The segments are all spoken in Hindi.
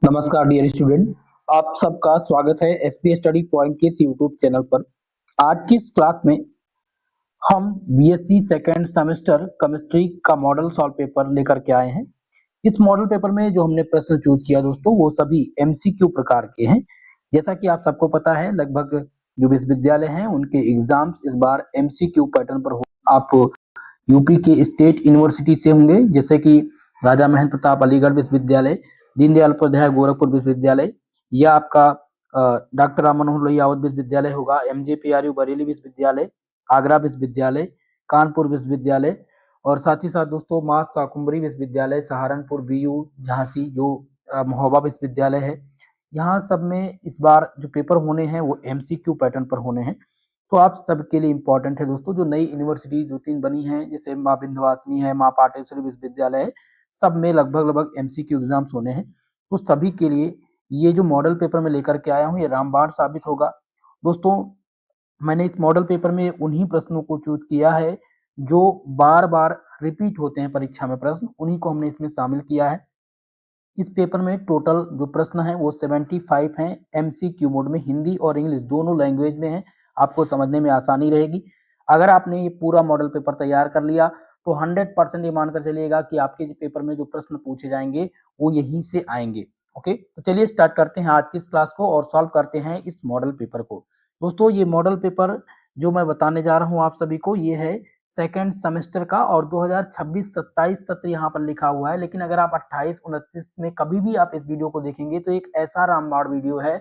नमस्कार डियर स्टूडेंट। आप सबका स्वागत है एसपी स्टडी पॉइंट के इस यूट्यूब चैनल पर। आज की इस क्लास में हम बीएससी सेकेंड सेमेस्टर केमिस्ट्री का मॉडल सॉल्व पेपर लेकर के आए हैं। इस मॉडल पेपर में जो हमने प्रश्न चूज किया दोस्तों, वो सभी एमसीक्यू प्रकार के हैं। जैसा कि आप सबको पता है, लगभग जो विश्वविद्यालय हैं उनके एग्जाम्स इस बार एमसीक्यू पैटर्न पर हो। आप यूपी के स्टेट यूनिवर्सिटी से होंगे, जैसे कि राजा महेंद्र प्रताप अलीगढ़ विश्वविद्यालय, दीनदयाल उपाध्याय गोरखपुर विश्वविद्यालय, या आपका डॉक्टर राम मनोहर लोहिया अवध विश्वविद्यालय होगा, एमजेपीआरयू बरेली विश्वविद्यालय, आगरा विश्वविद्यालय, कानपुर विश्वविद्यालय, और साथ ही साथ दोस्तों मां शाकुंभरी विश्वविद्यालय, सहारनपुर बीयू झांसी जो महोबा विश्वविद्यालय है। यहाँ सब में इस बार जो पेपर होने हैं वो एमसीक्यू पैटर्न पर होने हैं। तो आप सबके लिए इम्पोर्टेंट है दोस्तों, जो नई यूनिवर्सिटी दो तीन बनी है, जैसे माँ विंध्यवासिनी है, माँ पाटेश्वरी विश्वविद्यालय है, सब में लगभग एमसीक्यू एग्जाम्स होने हैं। तो सभी के लिए ये जो मॉडल पेपर में लेकर के आया हूँ, ये रामबाण साबित होगा दोस्तों। मैंने इस मॉडल पेपर में उन्हीं प्रश्नों को चूज किया है जो बार बार रिपीट होते हैं परीक्षा में प्रश्न, उन्हीं को हमने इसमें शामिल किया है। इस पेपर में टोटल जो प्रश्न है वो 75 हैं, एमसीक्यू मोड में, हिंदी और इंग्लिश दोनों लैंग्वेज में है, आपको समझने में आसानी रहेगी। अगर आपने ये पूरा मॉडल पेपर तैयार कर लिया तो 100% ये मानकर चलिएगा कि आपके पेपर में जो प्रश्न पूछे जाएंगे वो यहीं से आएंगे। ओके, तो चलिए स्टार्ट करते हैं आज की इस क्लास को और सॉल्व करते हैं इस मॉडल पेपर को। दोस्तों ये मॉडल पेपर जो मैं बताने जा रहा हूँ आप सभी को, ये है सेकेंड सेमेस्टर का, और 2026-27 सत्र यहाँ पर लिखा हुआ है, लेकिन अगर आप 28-29 में कभी भी आप इस वीडियो को देखेंगे तो एक ऐसा रामबाण वीडियो है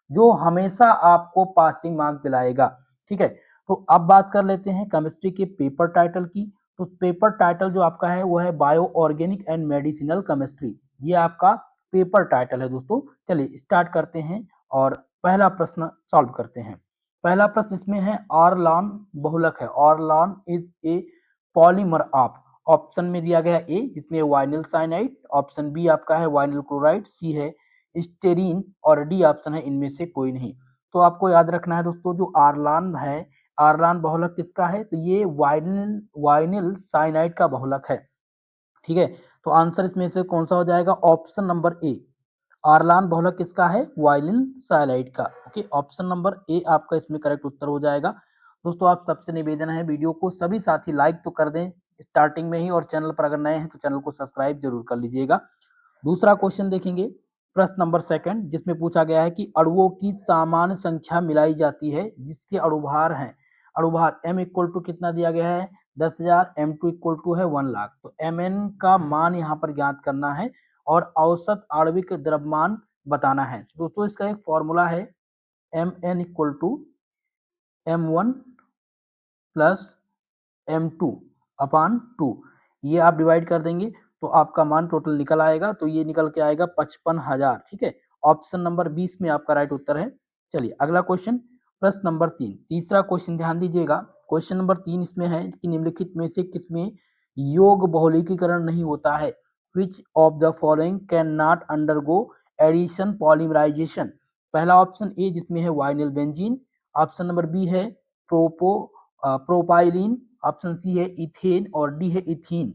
जो हमेशा आपको पासिंग मार्क दिलाएगा। ठीक है, तो अब बात कर लेते हैं केमिस्ट्री के पेपर टाइटल की। तो पेपर टाइटल जो आपका है वो है bio organic and medicinal chemistry, ये आपका पेपर टाइटल है दोस्तों। चलिए स्टार्ट करते हैं और पहला प्रश्न सॉल्व करते हैं। पहला प्रश्न इसमें है ऑरलॉन बहुलक है। Orlon is a polymer of, option में दिया गया ए जिसमें वाइनिल साइनाइड, ऑप्शन बी आपका है वाइनिल क्लोराइड, सी है स्टेरीन, और डी ऑप्शन है इनमें से कोई नहीं। तो आपको याद रखना है दोस्तों, जो आरलान है, आरलान बहुलक किसका है, तो ये वाइनिल वाइनिल साइनाइड का बहुलक है। ठीक है, तो आंसर इसमें से कौन सा हो जाएगा, ऑप्शन नंबर ए। आरलान बहुलक किसका है, वाइलिन साइलाइड का। ओके, ऑप्शन नंबर ए आपका इसमें करेक्ट उत्तर हो जाएगा। दोस्तों आप सबसे निवेदन है, वीडियो को सभी साथी लाइक तो कर दें स्टार्टिंग में ही, और चैनल पर अगर नए हैं तो चैनल को सब्सक्राइब जरूर कर लीजिएगा। दूसरा क्वेश्चन देखेंगे, प्रश्न नंबर सेकंड, जिसमें पूछा गया है कि अणुओं की सामान्य संख्या मिलाई जाती है जिसके अणुभार हैं, अणुभार m इक्वल टू कितना दिया गया है 10,000, m2 इक्वल टू है 1 लाख। तो mn का मान यहाँ पर ज्ञात करना है और औसत आणविक द्रव्यमान बताना है। तो दोस्तों इसका एक फॉर्मूला है mn equal to m1 plus m2 upon 2, ये आप डिवाइड कर देंगे तो आपका मान टोटल निकल आएगा, तो ये निकल के आएगा 55,000। ठीक है, ऑप्शन नंबर 20 में आपका राइट उत्तर है। चलिए अगला क्वेश्चन, प्रश्न नंबर 3, तीसरा क्वेश्चन ध्यान दीजिएगा। क्वेश्चन नंबर 3 इसमें है कि निम्नलिखित में से किसमें योग बहुलकीकरण नहीं होता है, which of the following can not undergo addition polymerization. पहला ऑप्शन ए जिसमें है vinyl benzene, option number B है प्रोपाइलिन, ऑप्शन सी है इथेन, और डी है इथीन।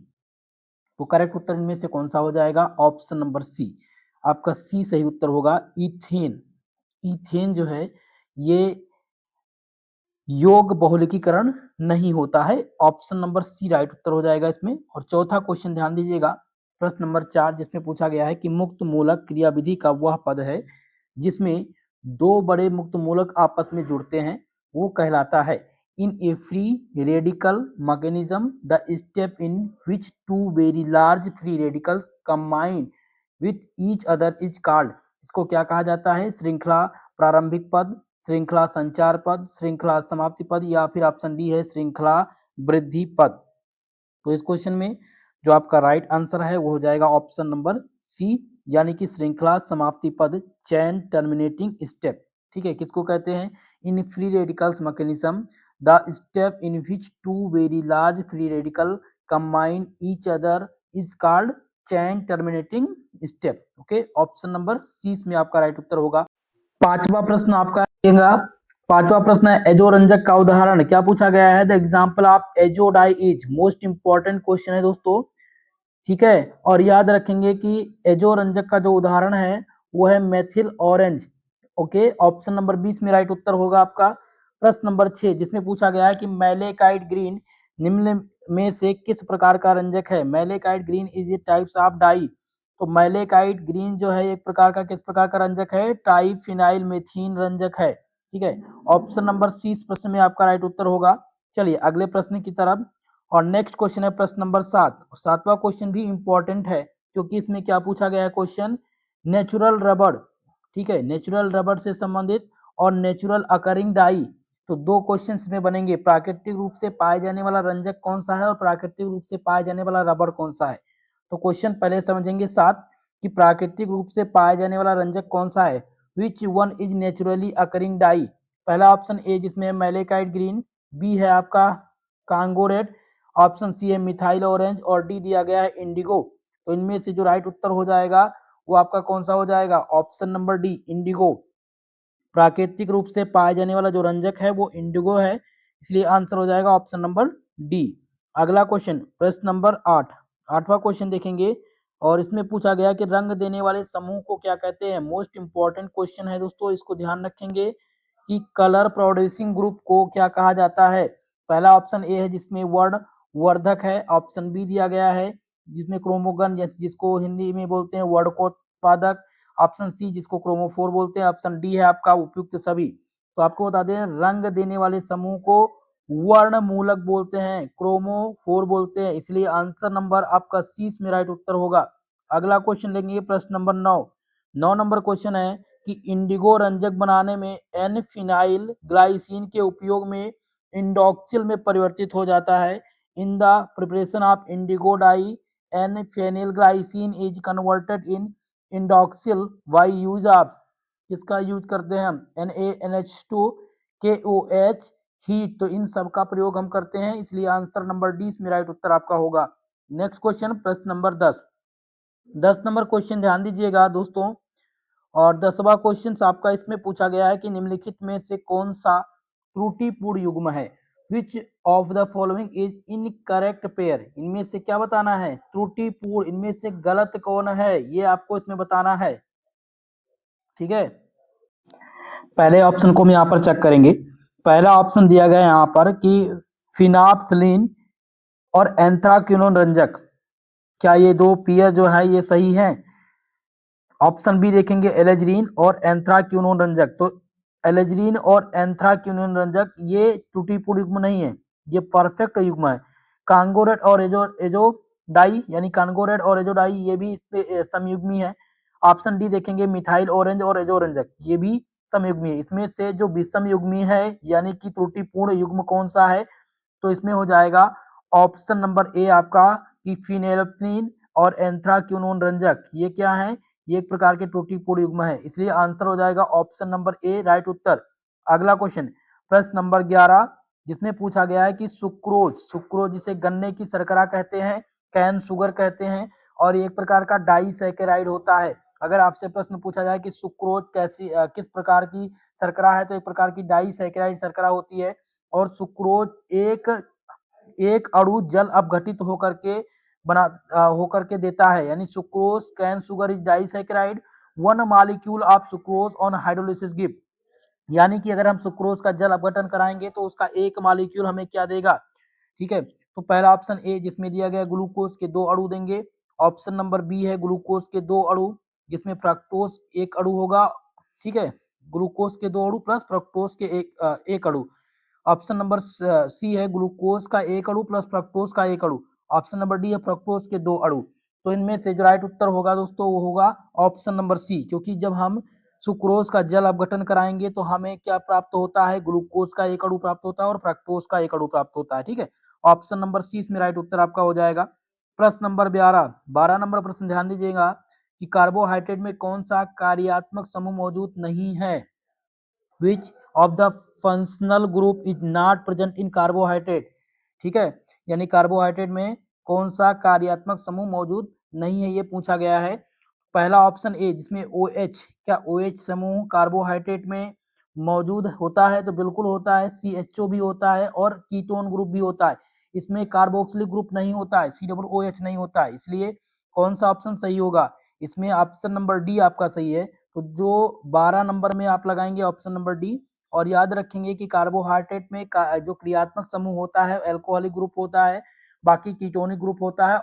तो करेक्ट उत्तर इनमें से कौन सा हो जाएगा, ऑप्शन नंबर सी, आपका सी सही उत्तर होगा, इथेन। इथेन जो है ये योग बहुलकीकरण नहीं होता है, ऑप्शन नंबर सी राइट उत्तर हो जाएगा इसमें। और चौथा क्वेश्चन ध्यान दीजिएगा, प्रश्न नंबर 4, जिसमें पूछा गया है कि मुक्त मूलक क्रियाविधि का वह पद है जिसमें दो बड़े मुक्त मूलक आपस में जुड़ते हैं, वो कहलाता है in a free radical mechanism the step in which two very large free radicals combine with each other is called. इसको क्या कहा जाता है, श्रृंखला प्रारंभिक पद, श्रृंखला संचार पद, श्रृंखला समाप्ति पद, या फिर ऑप्शन डी है श्रृंखला वृद्धि पद। तो इस क्वेश्चन में जो आपका राइट आंसर है वो हो जाएगा ऑप्शन नंबर सी, यानी कि श्रृंखला समाप्ति पद, चैन टर्मिनेटिंग स्टेप। ठीक है, किसको कहते हैं, in free radicals mechanism the step in which two very large free radical combine each other is called chain terminating step. Okay, option number C इसमें आपका राइट उत्तर होगा। पांचवा प्रश्न आपका आएगा, पांचवा प्रश्न है एजोरंजक का उदाहरण। क्या पूछा गया है, the example of azo dye is, most important question है दोस्तों। ठीक है, और याद रखेंगे कि एजोरंजक का जो उदाहरण है वो है methyl orange. Okay, option number 20 में राइट उत्तर होगा आपका। प्रश्न नंबर 6 जिसमें पूछा गया है कि मैलेकाइट ग्रीन निम्न में से किस प्रकार का रंजक है। Malachite green is a types of dye. तो मैलेकाइट ग्रीन जो है एक प्रकार का किस प्रकार का रंजक है, ट्राइफिनाइल मेथिन रंजक है। ठीक है, ऑप्शन नंबर सी इस प्रश्न में आपका राइट उत्तर होगा। चलिए अगले प्रश्न की तरफ। और नेक्स्ट क्वेश्चन है प्रश्न नंबर 7। सातवां क्वेश्चन भी इंपॉर्टेंट है क्योंकि इसमें क्या पूछा गया है क्वेश्चन, नेचुरल रबड़। ठीक है, नेचुरल रबड़ से संबंधित और नेचुरल अकरिंग डाई। तो दो क्वेश्चन में बनेंगे, प्राकृतिक रूप से पाए जाने वाला रंजक कौन सा है और प्राकृतिक रूप से पाए जाने वाला रबड़ कौन सा है। तो क्वेश्चन पहले समझेंगे 7 कि प्राकृतिक रूप से पाए जाने वाला रंजक कौन सा है। Which one is naturally occurring dye. पहला ऑप्शन ए जिसमें मैलेकाइट ग्रीन, बी है आपका कांगो रेड, ऑप्शन सी है मिथाइल ऑरेंज और डी दिया गया है इंडिगो। तो इनमें से जो राइट उत्तर हो जाएगा वो आपका कौन सा हो जाएगा, ऑप्शन नंबर डी इंडिगो। प्राकृतिक रूप से पाए जाने वाला जो रंजक है वो इंडिगो है, इसलिए आंसर हो जाएगा ऑप्शन नंबर डी। अगला क्वेश्चन प्रश्न नंबर 8। आठवां क्वेश्चन देखेंगे और इसमें पूछा गया कि रंग देने वाले समूह को क्या कहते हैं। मोस्ट इंपॉर्टेंट क्वेश्चन है दोस्तों, इसको ध्यान रखेंगे कि कलर प्रोड्यूसिंग ग्रुप को क्या कहा जाता है। पहला ऑप्शन ए है जिसमें वर्ण वर्धक है, ऑप्शन बी दिया गया है जिसमें क्रोमोगन जिसको हिंदी में बोलते हैं वर्णकोत्पादक, ऑप्शन सी जिसको क्रोमोफोर बोलते हैं, ऑप्शन डी है आपका उपयुक्त सभी। तो आपको बता दें रंग देने वाले समूह को वर्ण मूलक बोलते हैं, क्रोमोफोर बोलते हैं, इसलिए आंसर नंबर आपका सी इसमें राइट उत्तर होगा। अगला क्वेश्चन लेंगे प्रश्न नंबर 9। 9 नंबर क्वेश्चन है कि इंडिगो रंजक बनाने में एन फिनाइल ग्लाइसिन के उपयोग में इंडोक्सिल में परिवर्तित हो जाता है। In the preparation of indigo dye N phenyl glycine is converted in indoxyl by use of. किसका यूज करते हैं हम, NaNH2 KOH हीट। तो इन सब का प्रयोग हम करते हैं, इसलिए आंसर नंबर डी इसमें राइट उत्तर आपका होगा। नेक्स्ट क्वेश्चन प्रश्न नंबर 10। 10 नंबर क्वेश्चन ध्यान दीजिएगा दोस्तों। और 10वां क्वेश्चन आपका इसमें पूछा गया है कि निम्नलिखित में से कौन सा त्रुटिपूर्ण युग्म है। Which of the following is incorrect pair. इनमें से क्या बताना है, त्रुटिपूर्ण, इनमें से गलत कौन है ये आपको इसमें बताना है। ठीक है, पहले ऑप्शन को हम यहाँ पर चेक करेंगे। पहला ऑप्शन दिया गया यहाँ पर कि फिनाप्थलीन और एंथ्राक्विनोन रंजक, क्या ये दो पेयर जो है ये सही है। ऑप्शन बी देखेंगे एलेजरीन और एंथ्राक्विनोन रंजक। तो एलेजरीन और एंथ्राक्विनोन रंजक ये त्रुटिपूर्ण युग्म नहीं है, ये परफेक्ट युग्म है। कांगोरेट और एजो डाई यानी कांगोरेट और एजो डाई ये भी इसमें समयुग्मी है। ऑप्शन डी देखेंगे मिथाइल ऑरेंज और एजो रंजक, ये भी समयुग्मी है। इसमें से जो विषम युग्मी है यानी कि त्रुटिपूर्ण युग्म कौन सा है, तो इसमें हो जाएगा ऑप्शन नंबर ए आपका कि फिनेल्फ्थलीन और एंथ्राक्विनोन रंजक ये क्या है, ये एक प्रकार के त्रुटिपूर्ण युग्म है, इसलिए आंसर हो जाएगा ऑप्शन नंबर ए राइट उत्तर। अगला क्वेश्चन प्रश्न नंबर 11 जिसमें पूछा गया है कि सुक्रोज, सुक्रोज जिसे गन्ने की शर्करा कहते हैं, कैन शुगर कहते हैं और एक प्रकार का डाइसैकेराइड होता है। अगर आपसे प्रश्न पूछा जाए कि सुक्रोज कैसी किस प्रकार की शर्करा है, तो एक प्रकार की डाइसैकेराइड शर्करा होती है। और सुक्रोज एक एक अणु जल अपघटित होकर के देता है, यानी sucrose cane sugar is disaccharide one molecule of sucrose on hydrolysis give. यानी कि अगर हम सुक्रोज का जल अपघटन कराएंगे तो उसका एक मॉलिक्यूल हमें क्या देगा। ठीक है, तो पहला ऑप्शन ए जिसमें दिया गया ग्लूकोज के दो अणु देंगे, ऑप्शन नंबर बी है ग्लूकोज के दो अणु जिसमें फ्रक्टोज एक अणु होगा। ठीक है, ग्लूकोज के दो अणु प्लस फ्रक्टोज के एक अणु। ऑप्शन नंबर सी है ग्लूकोज का एक अणु प्लस फ्रक्टोज का एक अणु। ऑप्शन नंबर डी है फ्रक्टोज के दो अणु। तो इनमें से जो राइट उत्तर होगा दोस्तों वो होगा ऑप्शन नंबर सी, क्योंकि जब हम सुक्रोज का जल अपघटन कराएंगे तो हमें क्या प्राप्त होता है, ग्लूकोज का एक अणु प्राप्त होता है और फ्रक्टोज का एक अणु प्राप्त होता है। ठीक है, ऑप्शन नंबर सी इसमें राइट उत्तर आपका हो जाएगा। प्रश्न नंबर 12। 12 नंबर प्रश्न ध्यान दीजिएगा कि कार्बोहाइड्रेट में कौन सा कार्यात्मक समूह मौजूद नहीं है। which of the functional group is not present in carbohydrate। ठीक है, यानी कार्बोहाइड्रेट में कौन सा कार्यात्मक समूह मौजूद नहीं है ये पूछा गया है। पहला ऑप्शन ए जिसमें OH, क्या OH समूह कार्बोहाइड्रेट में मौजूद होता है, तो बिल्कुल होता है। CHO भी होता है और कीटोन ग्रुप भी होता है। इसमें कार्बोक्सिलिक ग्रुप नहीं होता है, COOH नहीं होता है, इसलिए कौन सा ऑप्शन सही होगा, इसमें ऑप्शन नंबर डी आपका सही है। तो जो 12 नंबर में आप लगाएंगे ऑप्शन नंबर डी। और याद रखेंगे कि कार्बोहाइड्रेट में जो क्रियात्मक समूह होता है एल्कोहलिक ग्रुप होता है, बाकी कीटोनिक ग्रुप होता है,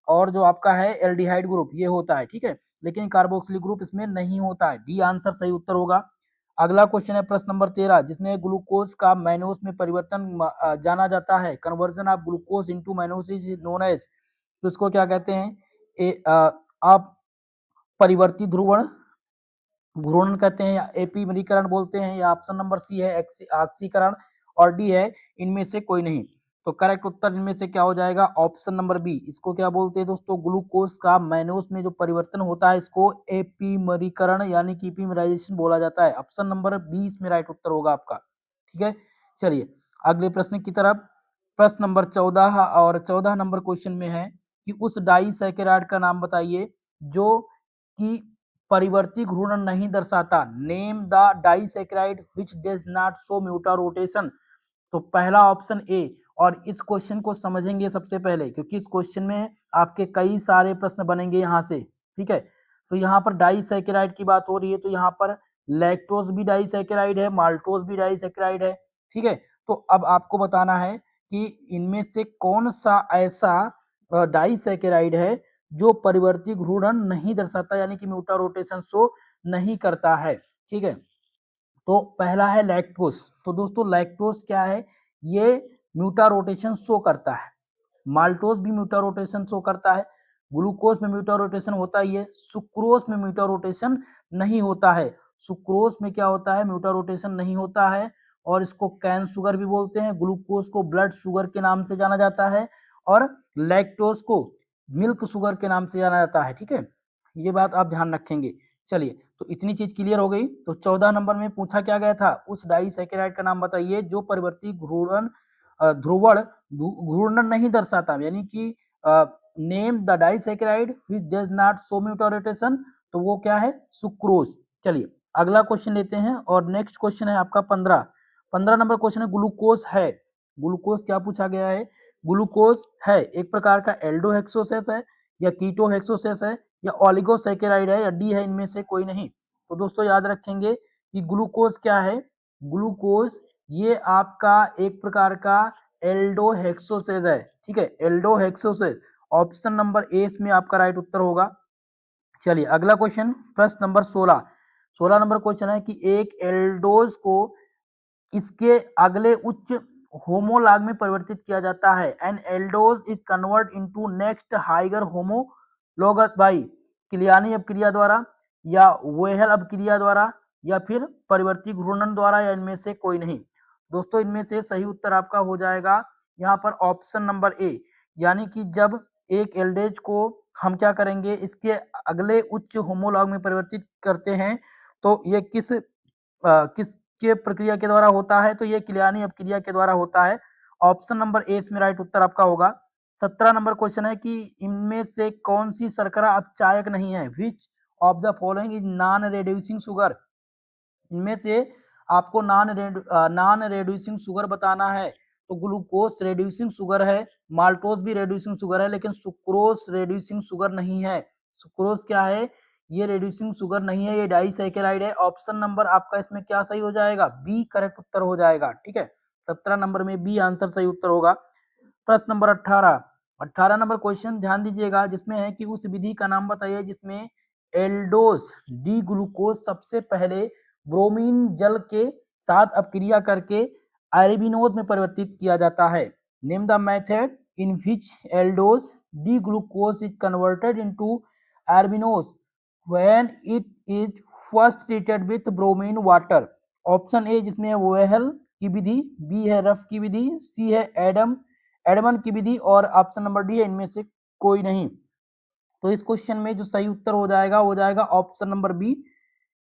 और जो आपका है एल्डिहाइड ग्रुप ये होता है, ठीक है। लेकिन कार्बोक्सिलिक ग्रुप इसमें नहीं होता है। डी आंसर सही उत्तर होगा। अगला क्वेश्चन है प्रश्न नंबर 13, जिसमें ग्लूकोज का मैनोस में परिवर्तन जाना जाता है। Conversion of glucose into mannose is known as, तो इसको क्या कहते हैं? आप परिवर्ती ध्रुवण घूर्णन कहते हैं, या एपीमरीकरण बोलते हैं, या ऑप्शन नंबर सी है ऑक्सीकरण, और डी है इनमें से कोई नहीं। तो करेक्ट उत्तर इनमें से क्या हो जाएगा? Option number B. इसको क्या बोलते हैं दोस्तों? ग्लूकोज का मैनोस में जो परिवर्तन होता है इसको एपीमरीकरण यानी कि एपीमराइजेशन बोला जाता है। ऑप्शन नंबर बी इसमें राइट उत्तर होगा आपका, ठीक है। चलिए अगले प्रश्न की तरफ। प्रश्न नंबर 14 और 14 नंबर क्वेश्चन में है कि उस डाइसैकेराइड का नाम बताइए जो कि परिवर्ती घूर्णन नहीं दर्शाता। Name the disaccharide which does not show mutarotation. तो पहला ऑप्शन ए। और इस क्वेश्चन को समझेंगे सबसे पहले, क्योंकि इस क्वेश्चन में आपके कई सारे प्रश्न बनेंगे यहाँ से, ठीक है। तो यहाँ पर डाइसैकेराइड की बात हो रही है, तो यहाँ पर लैक्टोज भी डाइसैकेराइड है, माल्टोज भी डाइसैकेराइड है, ठीक है। तो अब आपको बताना है कि इनमें से कौन सा ऐसा डाइसैकेराइड है जो परिवर्ती घूर्णन नहीं दर्शाता, यानी कि म्यूटा रोटेशन शो नहीं करता है, ठीक है। तो पहला है लैक्टोज। तो दोस्तों लैक्टोज क्या है? ये म्यूटा रोटेशन शो करता है। माल्टोज भी म्यूटा रोटेशन शो करता है। ग्लूकोज में म्यूटा रोटेशन होता ही है। सुक्रोज में म्यूटा रोटेशन नहीं होता है। सुक्रोज में क्या होता है? म्यूटा रोटेशन नहीं होता है, और इसको कैन शुगर भी बोलते हैं। ग्लूकोज को ब्लड शुगर के नाम से जाना जाता है, और लैक्टोज को मिल्क शुगर के नाम से जाना जाता है, ठीक है। ये बात आप ध्यान रखेंगे। चलिए तो इतनी चीज क्लियर हो गई। तो 14 नंबर में पूछा क्या गया था? उस डाइसैकेराइड का नाम बताइए जो परिवर्ती घूर्णन ध्रुवण घूर्णन नहीं दर्शाता, यानी कि name the disaccharide which does not show mutarotation. तो वो क्या है? सुक्रोज। चलिए अगला क्वेश्चन लेते हैं, और नेक्स्ट क्वेश्चन है आपका 15 नंबर क्वेश्चन है ग्लूकोज है। ग्लूकोज क्या पूछा गया है? ग्लूकोज है एक प्रकार का एल्डोहेक्सोसेस है, या कीटोहेक्सोसेस है, या ओलिगोसैकेराइड है, या डी है इनमें से कोई नहीं। तो दोस्तों याद रखेंगे कि ग्लूकोज क्या है? ग्लूकोज ये आपका एक प्रकार का एल्डोहेक्सोसेस है, ठीक है। एल्डोहेक्सोसेस ऑप्शन नंबर ए में आपका राइट उत्तर होगा। चलिए अगला क्वेश्चन प्रश्न नंबर 16 नंबर क्वेश्चन है कि एक एल्डोज को इसके अगले उच्च होमोलॉग में परिवर्तित किया जाता है। An aldose is convert into next higher homologous by Kiliani अपक्रिया द्वारा, या वेहल अपक्रिया द्वारा, या फिर परिवर्ती घूर्णन द्वारा, या इनमें से कोई नहीं। दोस्तों इनमें से सही उत्तर आपका हो जाएगा यहाँ पर ऑप्शन नंबर ए। यानी कि जब एक एल्डेज को हम क्या करेंगे, इसके अगले उच्च होमोलॉग में परिवर्तित करते हैं, तो ये किस के प्रक्रिया के द्वारा होता है? तो ये किलियानी अपक्रिया के द्वारा होता है। ऑप्शन नंबर ए इसमें राइट उत्तर आपका होगा। 17 नंबर क्वेश्चन है कि इनमें से कौन सी शर्करा अपचायक नहीं है? Which of the following is non reducing sugar. इनमें से आपको नॉन रेड्यूसिंग शुगर बताना है। तो ग्लूकोज रेड्यूसिंग शुगर है, माल्टोज भी रेड्यूसिंग शुगर है, लेकिन सुक्रोज रेड्यूसिंग शुगर नहीं है। सुक्रोज क्या है? ये रेड्यूसिंग शुगर नहीं है, ये डाइसैकेराइड है। ऑप्शन नंबर आपका इसमें क्या सही हो जाएगा? बी करेक्ट उत्तर हो जाएगा, ठीक है। 17 नंबर में बी आंसर सही उत्तर होगा। प्रश्न नंबर 18 नंबर क्वेश्चन ध्यान दीजिएगा, जिसमें है कि उस विधि का नाम बताइए जिसमें एल्डोज डी ग्लूकोज सबसे पहले ब्रोमीन जल के साथ अपक्रिया करके अरेबिनोज में परिवर्तित किया जाता है। Name the method in which aldose D glucose is converted into arabinose when it is first treated with bromine water. Option A जिसमें है वेहल की विधि, बी है रफ की विधि, सी है एडमन की विधि, और ऑप्शन नंबर डी है इनमें से कोई नहीं। तो इस क्वेश्चन में जो सही उत्तर हो जाएगा वो जाएगा ऑप्शन नंबर बी।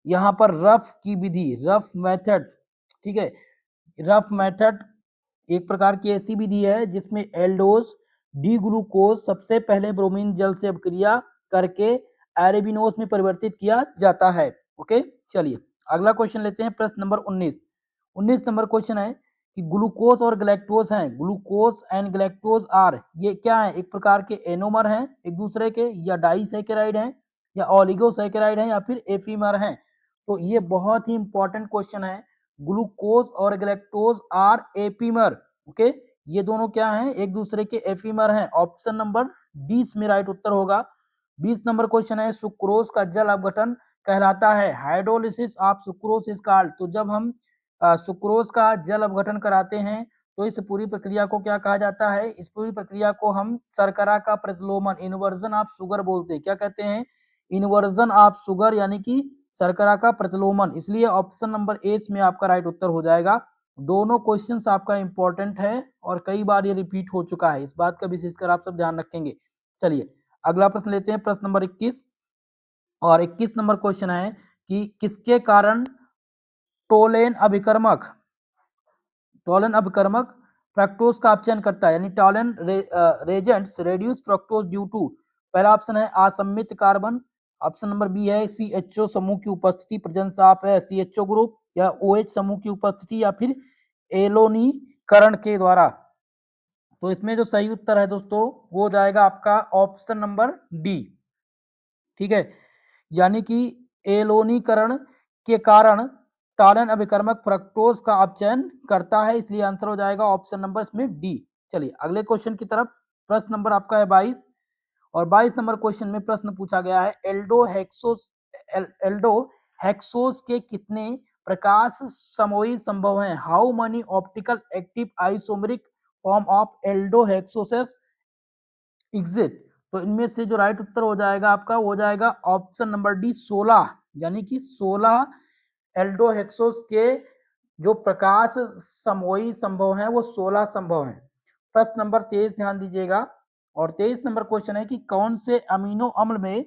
यहाँ पर रफ की विधि, रफ मेथड, ठीक है। रफ मेथड एक प्रकार की ऐसी विधि है जिसमें एल्डोज डी ग्लूकोज सबसे पहले ब्रोमीन जल से अपक्रिया करके एरेबिनोज में परिवर्तित किया जाता है। ओके चलिए अगला क्वेश्चन लेते हैं, प्रश्न नंबर 19 नंबर क्वेश्चन है कि ग्लूकोज और ग्लैक्टोज हैं। ग्लूकोज एंड ग्लैक्टोज आर, ये क्या है? एक प्रकार के एनोमर हैं एक दूसरे के, या डाइसैकेराइड हैं, या ओलिगोसैकेराइड है या फिर एफीमर हैं। तो ये बहुत ही इंपॉर्टेंट क्वेश्चन है। ग्लूकोज और गैलेक्टोज आर एपीमर। ओके, ये दोनों क्या हैं, एक दूसरे के एफीमर हैं। ऑप्शन नंबर डी इसमें राइट उत्तर होगा। 20 नंबर क्वेश्चन है, सुक्रोज का जल अपघटन कहलाता है hydrolysis of sucrose is called. तो जब हम सुक्रोज का जल अपघटन कराते हैं तो इस पूरी प्रक्रिया को क्या कहा जाता है, इस पूरी प्रक्रिया को हम शर्करा का प्रतिलोमन, इन्वर्जन ऑफ शुगर बोलते हैं। क्या कहते हैं, इन्वर्जन ऑफ शुगर, यानी कि शर्करा का प्रतिलोमन। इसलिए ऑप्शन नंबर ए में आपका राइट उत्तर हो जाएगा। दोनों क्वेश्चंस आपका इंपॉर्टेंट है और कई बार ये रिपीट हो चुका है, इस बात का विशेषकर आप सब ध्यान रखेंगे। चलिए अगला प्रश्न लेते हैं, प्रश्न नंबर 21। और 21 नंबर क्वेश्चन है कि किसके कारण टोलेन अभिकर्मक फ्रक्टोज का अपचयन करता है, यानी Tollens reagents reduce fructose due to. पहला ऑप्शन है असम्मित कार्बन, ऑप्शन नंबर बी है CHO समूह की उपस्थिति, प्रेजेंस ऑफ है CHO ग्रुप, या OH समूह की उपस्थिति, या फिर एलोनीकरण के द्वारा। तो इसमें जो सही उत्तर है दोस्तों वो हो जाएगा आपका ऑप्शन नंबर डी। ठीक है, यानी कि एलोनीकरण के कारण टॉलन अभिकर्मक फ्रक्टोज का अपचयन करता है, इसलिए आंसर हो जाएगा ऑप्शन नंबर इसमें डी। चलिए अगले क्वेश्चन की तरफ। प्रश्न नंबर आपका है 22। और 22 नंबर क्वेश्चन में प्रश्न पूछा गया है, एल्डो हेक्सोस के कितने प्रकाश समोई संभव हैं, how many optical active isomeric form of aldohexoses exist. तो इनमें से जो राइट उत्तर हो जाएगा आपका वो हो जाएगा ऑप्शन नंबर डी 16, यानी कि 16 एल्डोहेक्सोस के जो प्रकाश समोई संभव है वो 16 संभव है। प्रश्न नंबर 23 ध्यान दीजिएगा। और 23 नंबर क्वेश्चन है कि कौन से अमीनो अम्ल में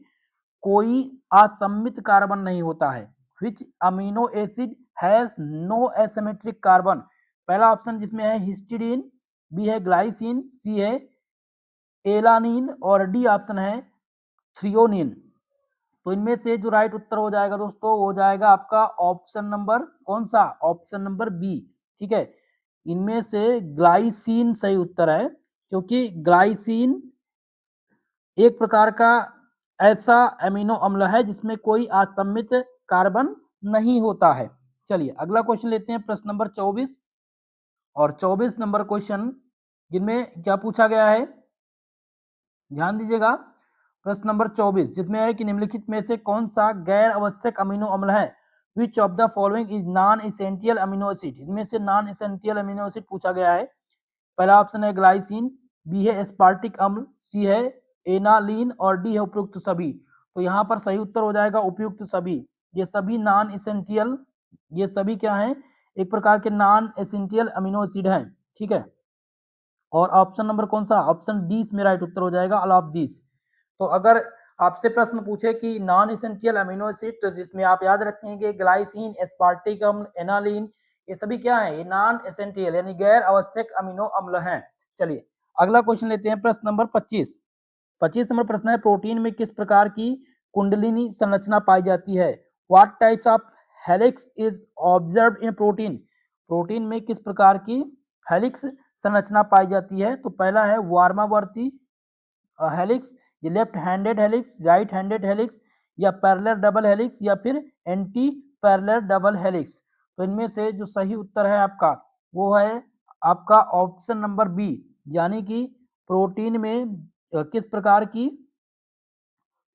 कोई असम्मित कार्बन नहीं होता है, which amino acid has no asymmetric carbon. पहला ऑप्शन जिसमें है हिस्टीडीन, बी है ग्लाइसिन, सी है एलानिन, और डी ऑप्शन है थ्रियोनिन। तो इनमें से जो राइट उत्तर हो जाएगा दोस्तों वो हो जाएगा आपका ऑप्शन नंबर कौन सा, ऑप्शन नंबर बी। ठीक है, इनमें से ग्लाइसिन सही उत्तर है, क्योंकि ग्लाइसिन एक प्रकार का ऐसा एमिनो अम्ल है जिसमें कोई असम्मित कार्बन नहीं होता है। चलिए अगला क्वेश्चन लेते हैं, प्रश्न नंबर 24। और 24 नंबर क्वेश्चन जिनमें क्या पूछा गया है, ध्यान दीजिएगा। प्रश्न नंबर 24 जिसमें है कि निम्नलिखित में से कौन सा गैर आवश्यक अमीनो अम्ल है, which of the following is non essential amino acid. इनमें से नॉन एसेंशियल अमीनो एसिड पूछा गया है। पहला ऑप्शन है ग्लाइसिन, बी है एस्पार्टिक अम्ल, सी है एनालीन, और डी है उपयुक्त सभी। तो यहाँ पर सही उत्तर हो जाएगा उपयुक्त सभी। ये सभी नॉन एसेंशियल, ये सभी क्या है, एक प्रकार के नॉन एसेंशियल अमीनो एसिड हैं। ठीक है, और ऑप्शन नंबर कौन सा, ऑप्शन डी इसमें राइट उत्तर हो जाएगा, ऑल ऑफ दिस। तो अगर आपसे प्रश्न पूछे कि नॉन एसेंशियल अमीनो एसिड, तो जिसमें आप याद रखेंगे ग्लाइसिन, एस्पार्टिक अम्ल, एनालिन, ये सभी क्या है, ये नॉन एसेंशियल यानी गैर आवश्यक अमीनो अम्ल हैं। चलिए अगला क्वेश्चन लेते हैं, प्रश्न नंबर 25। 25 नंबर प्रश्न है, प्रोटीन में किस प्रकार की कुंडलिनी संरचना पाई जाती है, what types of helix is observed in protein. Protein में किस प्रकार की हेलिक्स संरचना पाई जाती है। तो पहला है वार्मावर्ती हेलिक्स, ये left handed helix, right handed helix, या पैरेलल डबल हेलिक्स, या फिर एंटी पैरेलल डबल हेलिक्स। तो इनमें से जो सही उत्तर है आपका वो है आपका ऑप्शन नंबर बी, यानी कि प्रोटीन में किस प्रकार की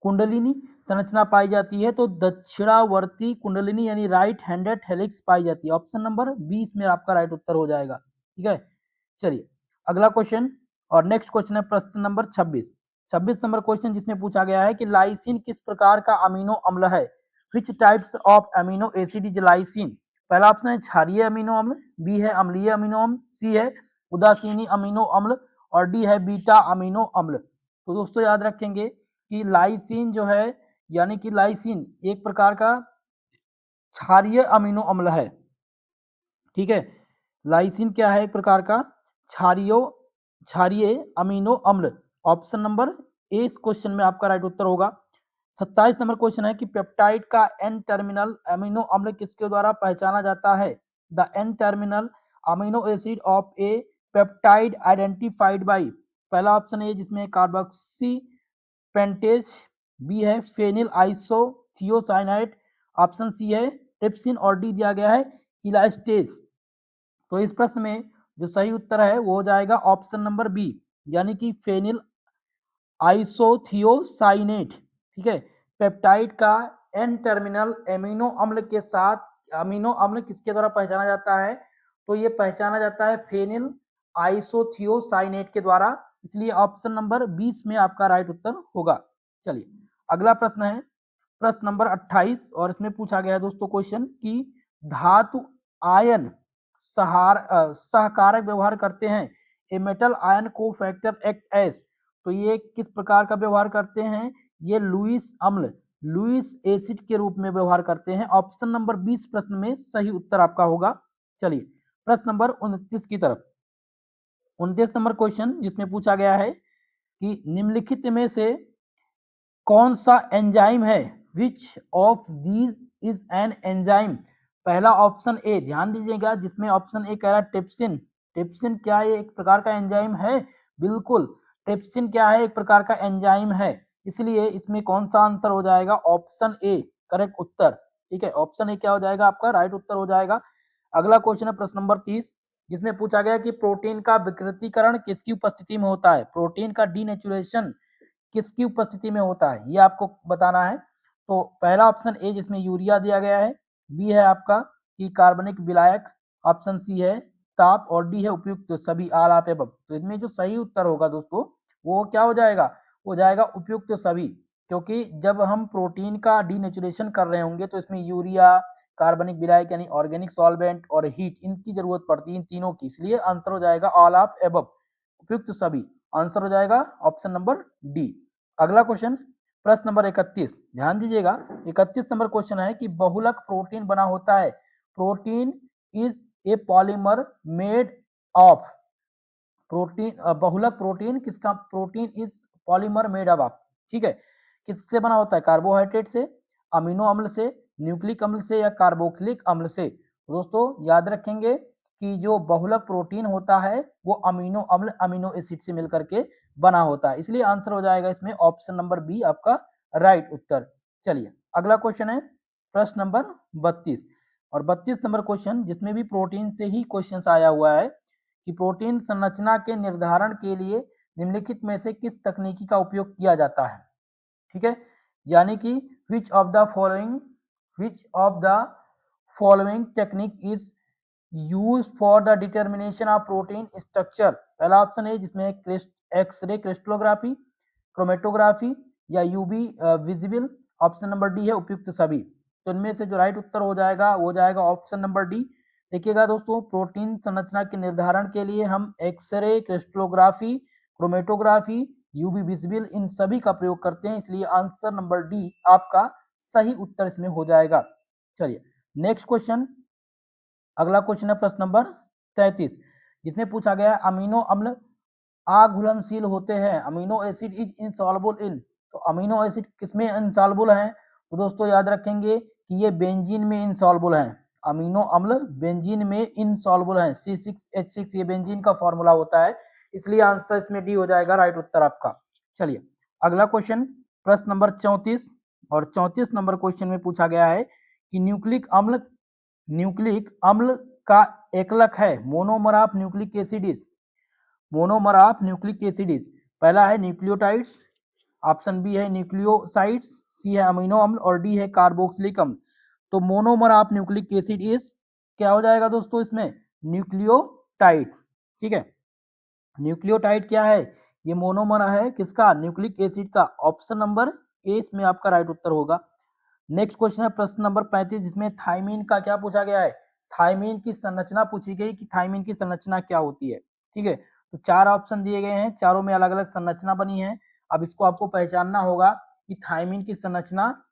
कुंडलिनी संरचना पाई जाती है, तो दक्षिणावर्ती कुंडलिनी यानी राइट हैंडेड हेलिक्स पाई जाती है। ऑप्शन नंबर 20 में आपका राइट उत्तर हो जाएगा। ठीक है, चलिए अगला क्वेश्चन। और नेक्स्ट क्वेश्चन है प्रश्न नंबर 26। 26 नंबर क्वेश्चन जिसमें पूछा गया है कि लाइसिन किस प्रकार का अमीनो अम्ल है, which types of amino acid is lysine. पहला ऑप्शन है क्षारीय अमीनो अम्ल, बी है अम्लीय अमीनो अम्ल, सी है उदासीनी अमीनो अम्ल, और डी है बीटा अमीनो अम्ल। तो दोस्तों याद रखेंगे कि लाइसिन जो है, यानी कि लाइसिन एक प्रकार का क्षारीय अमीनो अम्ल है। ठीक है, लाइसिन क्या है, एक प्रकार का क्षारीय अमीनो अम्ल। ऑप्शन नंबर ए इस क्वेश्चन में आपका राइट उत्तर होगा। 27 नंबर क्वेश्चन है कि पेप्टाइड का एन टर्मिनल अमीनो अम्ल किसके द्वारा पहचाना जाता है, the N terminal amino acid of a peptide identified by. पहला ऑप्शन है जिसमें कार्बोक्सी पेंटेज, बी है फेनिल आइसोथियोसाइनाइड, ऑप्शन सी है ट्रिप्सिन और डी दिया गया है इलास्टेज। तो इस प्रश्न में जो सही उत्तर है वो हो जाएगा ऑप्शन नंबर बी, यानी कि फेनिल आइसोथियोसाइनेट। ठीक है, पेप्टाइड का एन टर्मिनल एमिनो अम्ल के साथ, अमीनो अम्ल किसके द्वारा पहचाना जाता है, तो ये पहचाना जाता है फेनिल आइसोथियोसाइनेट के द्वारा, इसलिए ऑप्शन नंबर 20 में आपका राइट उत्तर होगा। चलिए अगला प्रश्न है प्रश्न नंबर 28, और इसमें पूछा गया है दोस्तों क्वेश्चन कि धातु आयन सहकारक व्यवहार करते हैं, ए मेटल आयन को फैक्टर एक्ट एज, तो ये किस प्रकार का व्यवहार करते हैं, ये लुईस अम्ल, लुईस एसिड के रूप में व्यवहार करते हैं। ऑप्शन नंबर 20 प्रश्न में सही उत्तर आपका होगा। चलिए प्रश्न नंबर 29 की तरफ, 29 नंबर क्वेश्चन जिसमें पूछा गया है कि निम्नलिखित में से कौन सा एंजाइम है, which of these is an enzyme. पहला ऑप्शन ए, ध्यान दीजिएगा जिसमें ऑप्शन ए कह रहा है ट्रिप्सिन, ट्रिप्सिन क्या है, एक प्रकार का एंजाइम है, बिल्कुल ट्रिप्सिन क्या है, एक प्रकार का एंजाइम है, इसलिए इसमें कौन सा आंसर हो जाएगा, ऑप्शन ए करेक्ट उत्तर। ठीक है, ऑप्शन ए क्या हो जाएगा आपका राइट उत्तर हो जाएगा। अगला क्वेश्चन है प्रश्न नंबर 30, जिसमें पूछा गया कि प्रोटीन का विकृतीकरण किसकी उपस्थिति में होता है, प्रोटीन का डीनेचुरेशन किसकी उपस्थिति में होता है, ये आपको बताना है। तो पहला ऑप्शन ए जिसमें यूरिया दिया गया है, बी है आपका कि कार्बनिक विलायक, ऑप्शन सी है ताप, और डी है उपयुक्त सभी आल ऑफ एबव। तो इसमें जो सही उत्तर होगा दोस्तों वो क्या हो जाएगा, हो जाएगा उपयुक्त सभी, क्योंकि जब हम प्रोटीन का डीनेचुरेशन कर रहे होंगे तो इसमें यूरिया, कार्बनिक विलायक यानी ऑर्गेनिक सॉल्वेंट और हीट इनकी जरूरत पड़ती है, इन तीनों की, इसलिए आंसर हो जाएगा ऑल ऑफ एबव, उपयुक्त सभी, आंसर हो जाएगा ऑप्शन नंबर डी। अगला क्वेश्चन प्रश्न नंबर 31, ध्यान दीजिएगा 31 नंबर क्वेश्चन है कि बहुलक प्रोटीन बना होता है, protein is a polymer made of, protein बहुलक प्रोटीन किसका, protein is polymer made of, ठीक है, किससे बना होता है, कार्बोहाइड्रेट से, अमीनो अम्ल से, न्यूक्लिक अम्ल से या कार्बोक्सिलिक अम्ल से। दोस्तों याद रखेंगे कि जो बहुलक प्रोटीन होता है वो अमीनो अम्ल अमीनो एसिड से मिलकर के बना होता है, इसलिए आंसर हो जाएगा इसमें ऑप्शन नंबर बी आपका राइट उत्तर। चलिए अगला क्वेश्चन है प्रश्न नंबर 32, और 32 नंबर क्वेश्चन जिसमें भी प्रोटीन से ही क्वेश्चन आया हुआ है कि प्रोटीन संरचना के निर्धारण के लिए निम्नलिखित में से किस तकनीकी का उपयोग किया जाता है। ठीक है, यानी कि which of the following technique is used for the determination of protein structure। पहला ऑप्शन है जिसमें एक्सरे क्रिस्टलोग्राफी, क्रोमेटोग्राफी या UV visible, option number D है उपयुक्त सभी। तो इनमें से जो राइट उत्तर हो जाएगा वो जाएगा ऑप्शन नंबर डी। देखिएगा दोस्तों प्रोटीन संरचना के निर्धारण के लिए हम X ray crystallography, chromatography, UV visible इन सभी का प्रयोग करते हैं, इसलिए आंसर नंबर डी आपका सही उत्तर इसमें हो जाएगा। चलिए नेक्स्ट क्वेश्चन, अगला क्वेश्चन है प्रश्न नंबर 33, जिसमें पूछा गया है अमीनो अम्ल अघुलनशील होते हैं, amino acid is insoluble in, तो अमीनो एसिड किसमें इनसॉल्युबल है, तो दोस्तों याद रखेंगे कि ये बेंजीन में इनसॉल्युबल है, अमीनो अम्ल बेंजीन में इनसॉल्युबल है, C6H6 ये बेंजीन का फॉर्मूला होता है, इसलिए आंसर इसमें डी हो जाएगा राइट उत्तर आपका। चलिए अगला क्वेश्चन प्रश्न नंबर 34, और 34 नंबर क्वेश्चन में पूछा गया है कि न्यूक्लिक अम्ल का एकलक है, monomer of nucleic acids, monomer of nucleic acids, पहला है न्यूक्लियोटाइड्स, ऑप्शन बी है न्यूक्लियोसाइड्स, सी है अमीनो अम्ल और डी है कार्बोक्सिलिक अम्ल। तो monomer of nucleic acid is क्या हो जाएगा दोस्तों इसमें, न्यूक्लियोटाइड। ठीक है, न्यूक्लियोटाइड क्या है, ये मोनोमर है किसका, न्यूक्लिक एसिड का, ऑप्शन नंबर ए इसमें आपका राइट उत्तर होगा। नेक्स्ट क्वेश्चन है प्रश्न नंबर 35, जिसमें थायमीन का क्या पूछा गया है, थायमीन की संरचना पूछी गई कि थायमीन की संरचना क्या होती है। ठीक है, तो चार ऑप्शन दिए गए हैं, चारों में अलग अलग संरचना बनी है, अब इसको आपको पहचानना होगा कि थायमीन की संरचना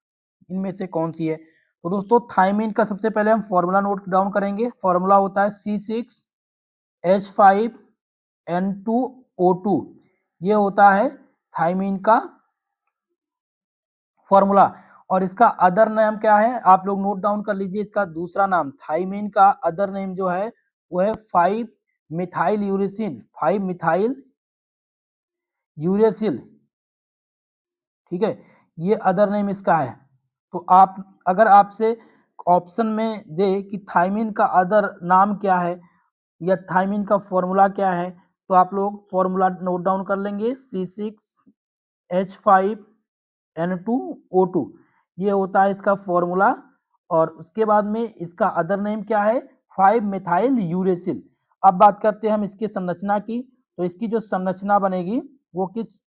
इनमें से कौन सी है। तो दोस्तों थायमीन का सबसे पहले हम फॉर्मूला नोट डाउन करेंगे, फॉर्मूला होता है C6H5N2O2, ये होता है थायमीन का फॉर्मूला, और इसका अदर नेम क्या है आप लोग नोट डाउन कर लीजिए, इसका दूसरा नाम थायमीन का अदर नेम जो है वो है 5 मिथाइल यूरेसिल, 5 मिथाइल यूरेसिल। ठीक है, ये अदर नेम इसका है। तो आप अगर आपसे ऑप्शन में दे कि थायमिन का अदर नाम क्या है या थायमिन का फॉर्मूला क्या है, तो आप लोग फॉर्मूला नोट डाउन कर लेंगे। C6H5N2O2 ये होता है इसका फॉर्मूला। और उसके बाद में इसका अदर नेम क्या है, 5 मेथाइल यूरेसिल। अब बात करते हैं हम इसकी संरचना की। तो इसकी जो संरचना बनेगी वो किस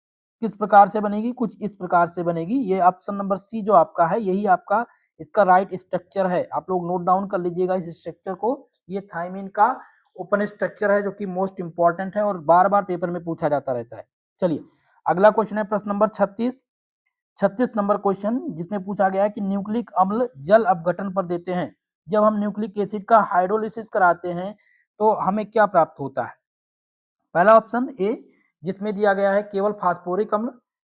किस प्रकार से बनेगी, कुछ इस प्रकार से बनेगी। ये ऑप्शन नंबर सी जो आपका है यही आपका इसका राइट स्ट्रक्चर है। आप लोग नोट डाउन कर लीजिएगा इस स्ट्रक्चर को। ये थायमिन का ओपन स्ट्रक्चर है जो कि मोस्ट इंपॉर्टेंट है और बार बार पेपर में पूछा जाता रहता है। चलिए अगला क्वेश्चन है प्रश्न नंबर 36 नंबर क्वेश्चन, जिसमें पूछा गया है कि न्यूक्लिक अम्ल जल अपघटन पर देते हैं, जब हम न्यूक्लिक एसिड का हाइड्रोलिसिस कराते हैं तो हमें क्या प्राप्त होता है। पहला ऑप्शन ए जिसमें दिया गया है केवल फास्फोरिक अम्ल।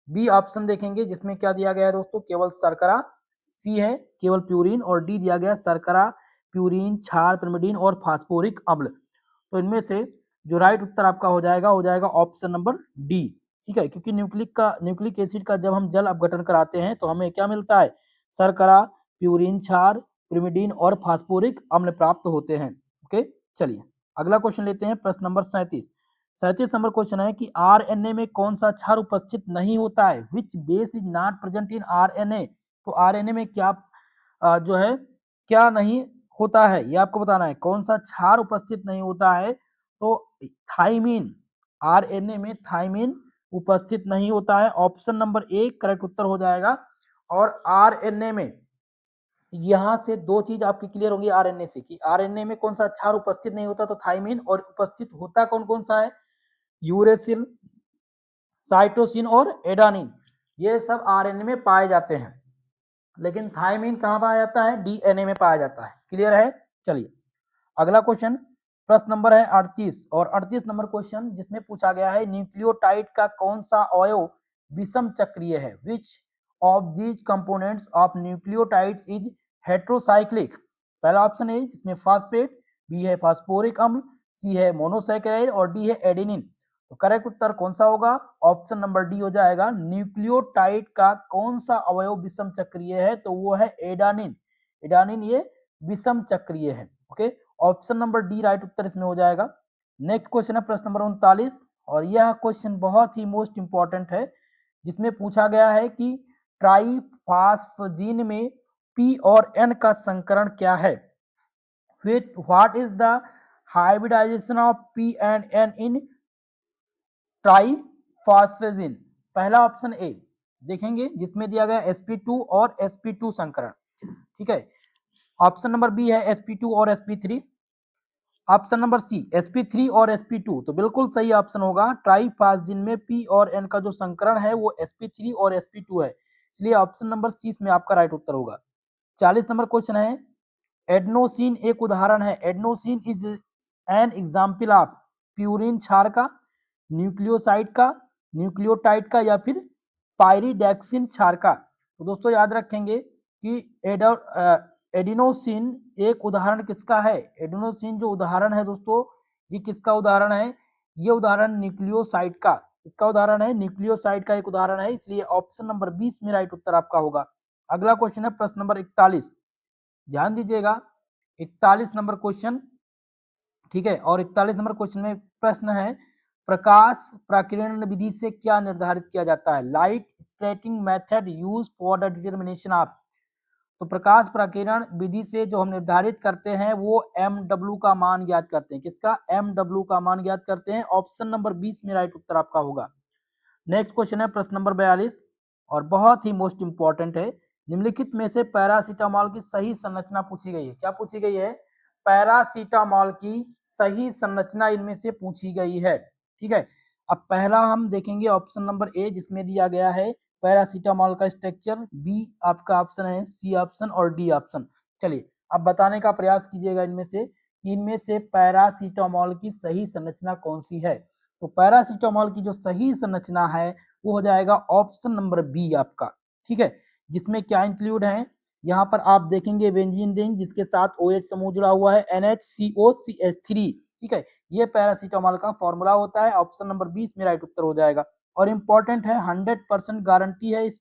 बी ऑप्शन देखेंगे जिसमें क्या दिया गया है दोस्तों, केवल शर्करा। सी है केवल प्यूरिन। और डी दिया गया शर्करा, प्यूरिन, क्षार, पिरिमिडीन और फास्फोरिक अम्ल। तो इनमें से जो राइट उत्तर आपका हो जाएगा ऑप्शन नंबर डी। ठीक है, क्योंकि न्यूक्लिक एसिड का जब हम जल अपघटन कराते हैं तो हमें क्या मिलता है, शर्करा, प्यूरिन, क्षार, पिरिमिडीन और फास्फोरिक अम्ल प्राप्त होते हैं। ओके, चलिए अगला क्वेश्चन लेते हैं प्रश्न नंबर 37 नंबर क्वेश्चन है कि आरएनए में कौन सा क्षार उपस्थित नहीं होता है, which base is not present in RNA. तो आरएनए में क्या जो है क्या नहीं होता है, ये आपको बताना है। कौन सा क्षार उपस्थित नहीं होता है, तो थाइमिन। आरएनए में थाइमिन उपस्थित नहीं होता है। ऑप्शन नंबर ए करेक्ट उत्तर हो जाएगा। और आरएनए में यहां से दो चीज आपकी क्लियर होंगी आरएनए से, कि आरएनए में कौन सा क्षार उपस्थित नहीं होता, तो थाइमिन। और उपस्थित होता कौन कौन सा है, यूरेसिल, साइटोसिन और एडानिन। ये सब आरएनए में पाए जाते हैं। लेकिन थाइमिन कहाँ पाया जाता है, डीएनए में पाया जाता है। क्लियर है। चलिए अगला क्वेश्चन प्रश्न नंबर है 38। और 38 नंबर क्वेश्चन जिसमें पूछा गया है न्यूक्लियोटाइड का कौन सा अवयव विषम चक्रीय है, which of these components of nucleotides is heterocyclic. पहला ऑप्शन है इसमें फास्फेट, बी है फास्फोरिक अम्ल, सी है मोनोसैकेराइड और डी है एडेनिन। तो करेक्ट उत्तर कौन सा होगा, ऑप्शन नंबर डी हो जाएगा। न्यूक्लियोटाइड का कौन सा अवयव विषम चक्रीय है, तो वो है एडानिन। एडानिन ये विषम चक्रीय है। Okay, option number D right उत्तर इसमें हो जाएगा। नेक्स्ट क्वेश्चन है प्रश्न नंबर 39। और यह क्वेश्चन बहुत ही मोस्ट इंपॉर्टेंट है, जिसमें पूछा गया है कि ट्राइफॉस्फेजिन में पी और एन का संकरण क्या है। What is the hybridisation of P and N in triphosphazene. पहला ऑप्शन ए देखेंगे जिसमें दिया गया sp2 और sp2 संकरण। ठीक है, ऑप्शन नंबर बी है sp2 और sp3। ऑप्शन नंबर सी sp3 और sp2। तो बिल्कुल सही ऑप्शन होगा। ट्राइफॉस्फेजिन में p और n का जो संकरण है वो sp3 और sp2 है, इसलिए ऑप्शन नंबर सी इसमें आपका राइट उत्तर होगा। 40 नंबर क्वेश्चन है एडनोसिन एक उदाहरण है। Adenosine is an example of purine क्षार का, न्यूक्लियोसाइड का, न्यूक्लियोटाइड का या फिर पायरिडैक्सिन क्षार का। तो दोस्तों याद रखेंगे कि एडिनोसिन एक उदाहरण किसका है। एडिनोसिन जो उदाहरण है दोस्तों, ये किसका उदाहरण है, ये उदाहरण न्यूक्लियोसाइड का, इसका उदाहरण है न्यूक्लियोसाइड का एक उदाहरण है, इसलिए ऑप्शन नंबर 20 में राइट उत्तर आपका होगा। अगला क्वेश्चन है प्रश्न नंबर 41। ध्यान दीजिएगा 41 नंबर क्वेश्चन। ठीक है, और 41 नंबर क्वेश्चन में प्रश्न है प्रकाश प्रकीर्णन विधि से क्या निर्धारित किया जाता है। Light scattering method used for the determination of. तो प्रकाश प्रकीर्णन विधि से जो हम निर्धारित करते हैं वो MW का मान ज्ञात करते हैं। किसका, MW का मान ज्ञात करते हैं। ऑप्शन नंबर 20 में राइट उत्तर आपका होगा। नेक्स्ट क्वेश्चन है प्रश्न नंबर 42 और बहुत ही मोस्ट इंपॉर्टेंट है। निम्नलिखित में से पैरासीटामोल की सही संरचना पूछी गई है। क्या पूछी गई है, पैरासीटामोल की सही संरचना इनमें से पूछी गई है। ठीक है, अब पहला हम देखेंगे ऑप्शन नंबर ए जिसमें दिया गया है पैरासीटामोल का स्ट्रक्चर, बी आपका ऑप्शन है, सी ऑप्शन और डी ऑप्शन। चलिए अब बताने का प्रयास कीजिएगा इनमें से पैरासीटामोल की सही संरचना कौन सी है। तो पैरासीटामोल की जो सही संरचना है वो हो जाएगा ऑप्शन नंबर बी आपका। ठीक है, जिसमें क्या इंक्लूड है, यहाँ पर आप देखेंगे बेंजीन रिंग जिसके साथ OH समूह जुड़ा हुआ है NHCOCH3। ठीक है, ये पैरासीटामोल का फॉर्मूला होता है। ऑप्शन नंबर 20 में राइट उत्तर हो जाएगा। और इंपॉर्टेंट है, 100% गारंटी है इस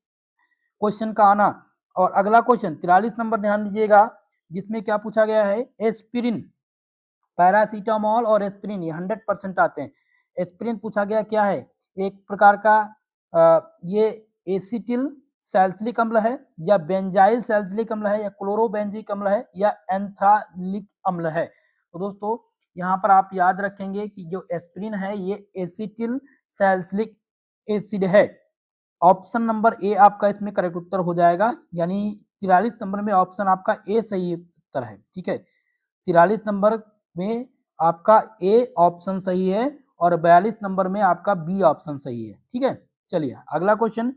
क्वेश्चन का आना। और अगला क्वेश्चन 43 नंबर ध्यान दीजिएगा, जिसमें क्या पूछा गया है, एस्पिरिन, पैरासीटामोल और एस्पिरिन ये 100% आते हैं। एस्पिरिन पूछा गया क्या है, एक प्रकार का ये एसिटिल सैलिसिलिक अम्ल है या बेंजाइल सैलिसिलिक अम्ल है या क्लोरोबेंजिक अम्ल है या एंथ्रालिक अम्ल है। तो दोस्तों यहाँ पर आप याद रखेंगे कि जो एस्पिरिन है ये एसिटिल सैलिसिलिक एसिड है। ऑप्शन नंबर ए आपका इसमें करेक्ट उत्तर हो जाएगा, यानी 43 नंबर में ऑप्शन आपका ए सही उत्तर है। ठीक है, 43 नंबर में आपका ए ऑप्शन सही है और 42 नंबर में आपका बी ऑप्शन सही है। ठीक है, चलिए अगला क्वेश्चन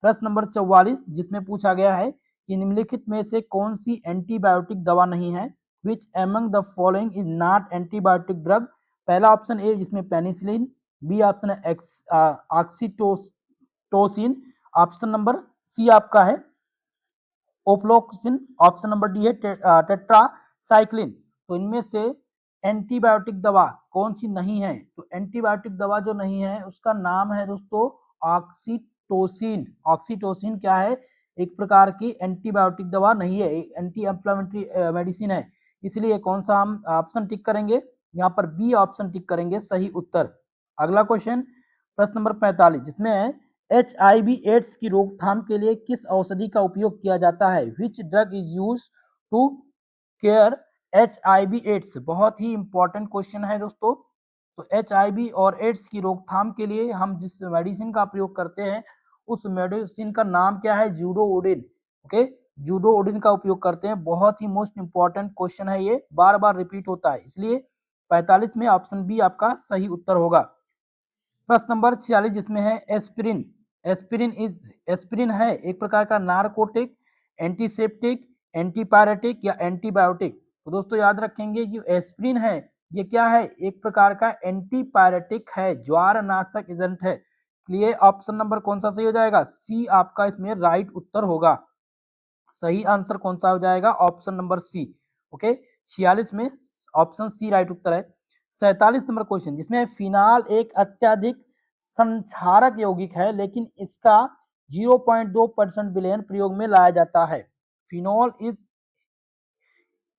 प्रश्न नंबर 44, जिसमें पूछा गया है कि निम्नलिखित में से कौन सी एंटीबायोटिक दवा नहीं है, which among the following is not antibiotic drug. पहला ऑप्शन ए जिसमें पेनिसिलिन, बी ऑप्शन है ऑक्सीटोसिन, ऑप्शन नंबर सी आपका है ओफ्लोक्सिन, ऑप्शन नंबर डी है टेट्रासाइक्लिन। तो इनमें से एंटीबायोटिक दवा कौन सी नहीं है, तो एंटीबायोटिक दवा जो नहीं है उसका नाम है दोस्तों ऑक्सीटोसिन। ऑक्सीटोसिन क्या है, एक प्रकार की एंटीबायोटिक दवा नहीं है, एक एंटी इंफ्लेमेटरी मेडिसिन है। इसलिए कौन सा हम ऑप्शन टिक करेंगे, यहाँ पर बी ऑप्शन टिक करेंगे, सही उत्तर। अगला क्वेश्चन प्रश्न नंबर 45, जिसमें HIV एड्स की रोकथाम के लिए किस औषधि का उपयोग किया जाता है, which drug is use to care HIV AIDS. बहुत ही इंपॉर्टेंट क्वेश्चन है दोस्तों। तो HIV और एड्स की रोकथाम के लिए हम जिस मेडिसिन का प्रयोग करते हैं उस मेडिसिन का नाम क्या है, जूडोओडिन। ओके, जूडोओडिन का उपयोग करते हैं। बहुत ही मोस्ट इंपॉर्टेंट क्वेश्चन है, ये बार बार रिपीट होता है, इसलिए 45 में ऑप्शन बी आपका सही उत्तर होगा। प्रश्न नंबर 46, जिसमें है एस्पिरिन। एस्पिरिन है एक प्रकार का नारकोटिक, एंटीसेप्टिक, एंटीपायरेटिक या एंटीबायोटिक। तो दोस्तों याद रखेंगे जो एस्पिरिन है ये क्या है, एक प्रकार का एंटीपायरेटिक है, ज्वार नाशक एजेंट है। इसलिए ऑप्शन नंबर कौन सा सही हो जाएगा, सी आपका इसमें राइट उत्तर होगा। सही आंसर कौन सा हो जाएगा, ऑप्शन नंबर सी। ओके, 46 में ऑप्शन सी राइट उत्तर है। 47 नंबर क्वेश्चन, जिसमें फिनाल एक अत्यधिक संक्षारक यौगिक है लेकिन इसका 0.2% विलयन प्रयोग में लाया जाता है। Phenol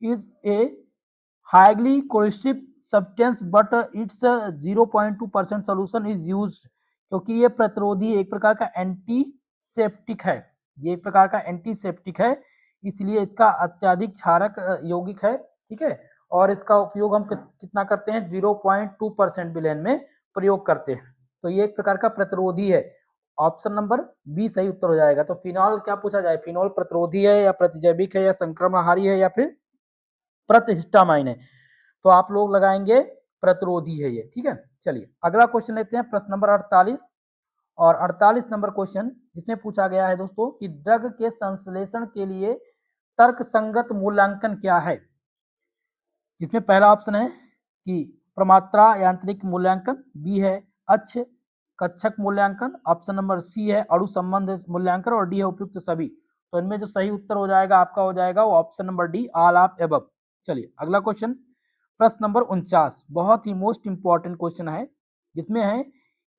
is a highly corrosive substance but its 0.2% solution is used। क्योंकि ये प्रतिरोधी एक प्रकार का एंटीसेप्टिक है, ये एक प्रकार का एंटीसेप्टिक है, इसलिए इसका अत्यधिक क्षारक यौगिक है। ठीक है, और इसका उपयोग हम कितना करते हैं, 0.2% विलयन में प्रयोग करते हैं। तो ये एक प्रकार का प्रतिरोधी है। ऑप्शन नंबर बी सही उत्तर हो जाएगा। तो फिनॉल क्या पूछा जाए, फिनॉल प्रतिरोधी है या प्रतिजैविक है या संक्रमणहारी है या फिर प्रतिहिस्टामाइन है, तो आप लोग लगाएंगे प्रतिरोधी है ये। ठीक है, चलिए अगला क्वेश्चन लेते हैं प्रश्न नंबर 48। और 48 नंबर क्वेश्चन, जिसमें पूछा गया है दोस्तों कि ड्रग के संश्लेषण के लिए तर्कसंगत मूल्यांकन क्या है, जिसमें पहला ऑप्शन है कि प्रमात्रा यांत्रिक मूल्यांकन, बी है अच्छ कक्षक मूल्यांकन, ऑप्शन नंबर सी है अणु संबंध मूल्यांकन और डी है उपयुक्त सभी। तो इनमें जो सही उत्तर हो जाएगा आपका हो जाएगा वो option number D, all of above. चलिए अगला क्वेश्चन प्रश्न नंबर 49, बहुत ही मोस्ट इंपॉर्टेंट क्वेश्चन है, जिसमें है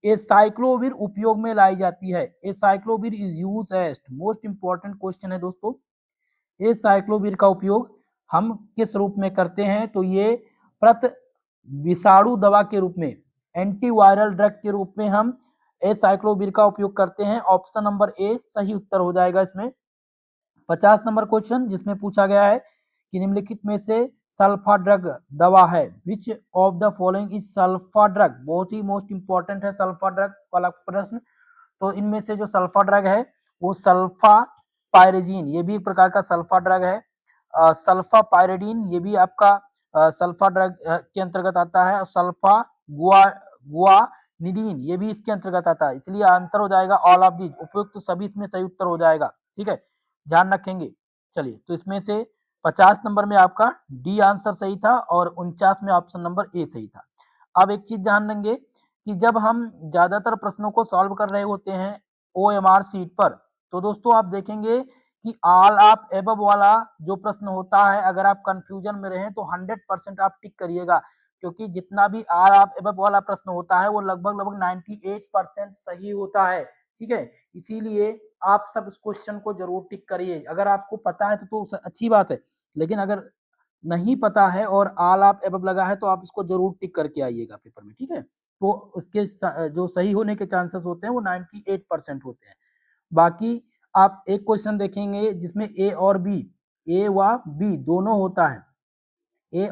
एसाइक्लोविर उपयोग में लाई जाती है। Acyclovir is use as, most important question है दोस्तों। एसाइक्लोविर का उपयोग हम किस रूप में करते हैं, तो ये प्रत विषाणु दवा के रूप में, एंटीवायरल ड्रग के रूप में हम एसाइक्लोविर का उपयोग करते हैं। ऑप्शन नंबर ए सही उत्तर हो जाएगा इसमें। 50 नंबर क्वेश्चन, जिसमें पूछा गया है कि निम्नलिखित में से सल्फा ड्रग दवा है, which of the following is sulfa drug. बहुत ही मोस्ट इंपॉर्टेंट है सल्फा ड्रग वाला प्रश्न। तो इनमें से जो सल्फा ड्रग है वो सल्फा पायरेजीन, ये भी एक प्रकार का सल्फा ड्रग है। सल्फा पायरेडीन ये भी आपका सल्फा ड्रग के अंतर्गत आता है। और सल्फा गुआनिडीन ये भी इसके अंतर्गत आता है। इसलिए आंसर हो जाएगा ऑल ऑफ दीज, उपयुक्त सभी इसमें सही उत्तर हो जाएगा। ठीक है, ध्यान रखेंगे। चलिए तो इसमें से 50 नंबर में आपका डी आंसर सही था और 49 में ऑप्शन नंबर ए सही था। अब एक चीज ध्यान देंगे कि जब हम ज्यादातर प्रश्नों को सॉल्व कर रहे होते हैं OMR सीट पर, तो दोस्तों आप देखेंगे कि ऑल ऑफ एबव वाला जो प्रश्न होता है, अगर आप कंफ्यूजन में रहे तो 100% आप टिक करिएगा, क्योंकि जितना भी ऑल ऑफ एबव वाला प्रश्न होता है वो लगभग 98% सही होता है। ठीक है, इसीलिए आप सब इस क्वेश्चन को जरूर टिक करिए। अगर आपको पता है तो अच्छी बात है, लेकिन अगर नहीं पता है और ऑल ऑफ एबव लगा है तो आप इसको जरूर टिक करके आइएगा पेपर में, ठीक है। तो उसके जो सही होने के चांसेस होते हैं वो 98% होते हैं। बाकी आप एक क्वेश्चन देखेंगे जिसमें ए और बी, ए व बी दोनों होता है, ए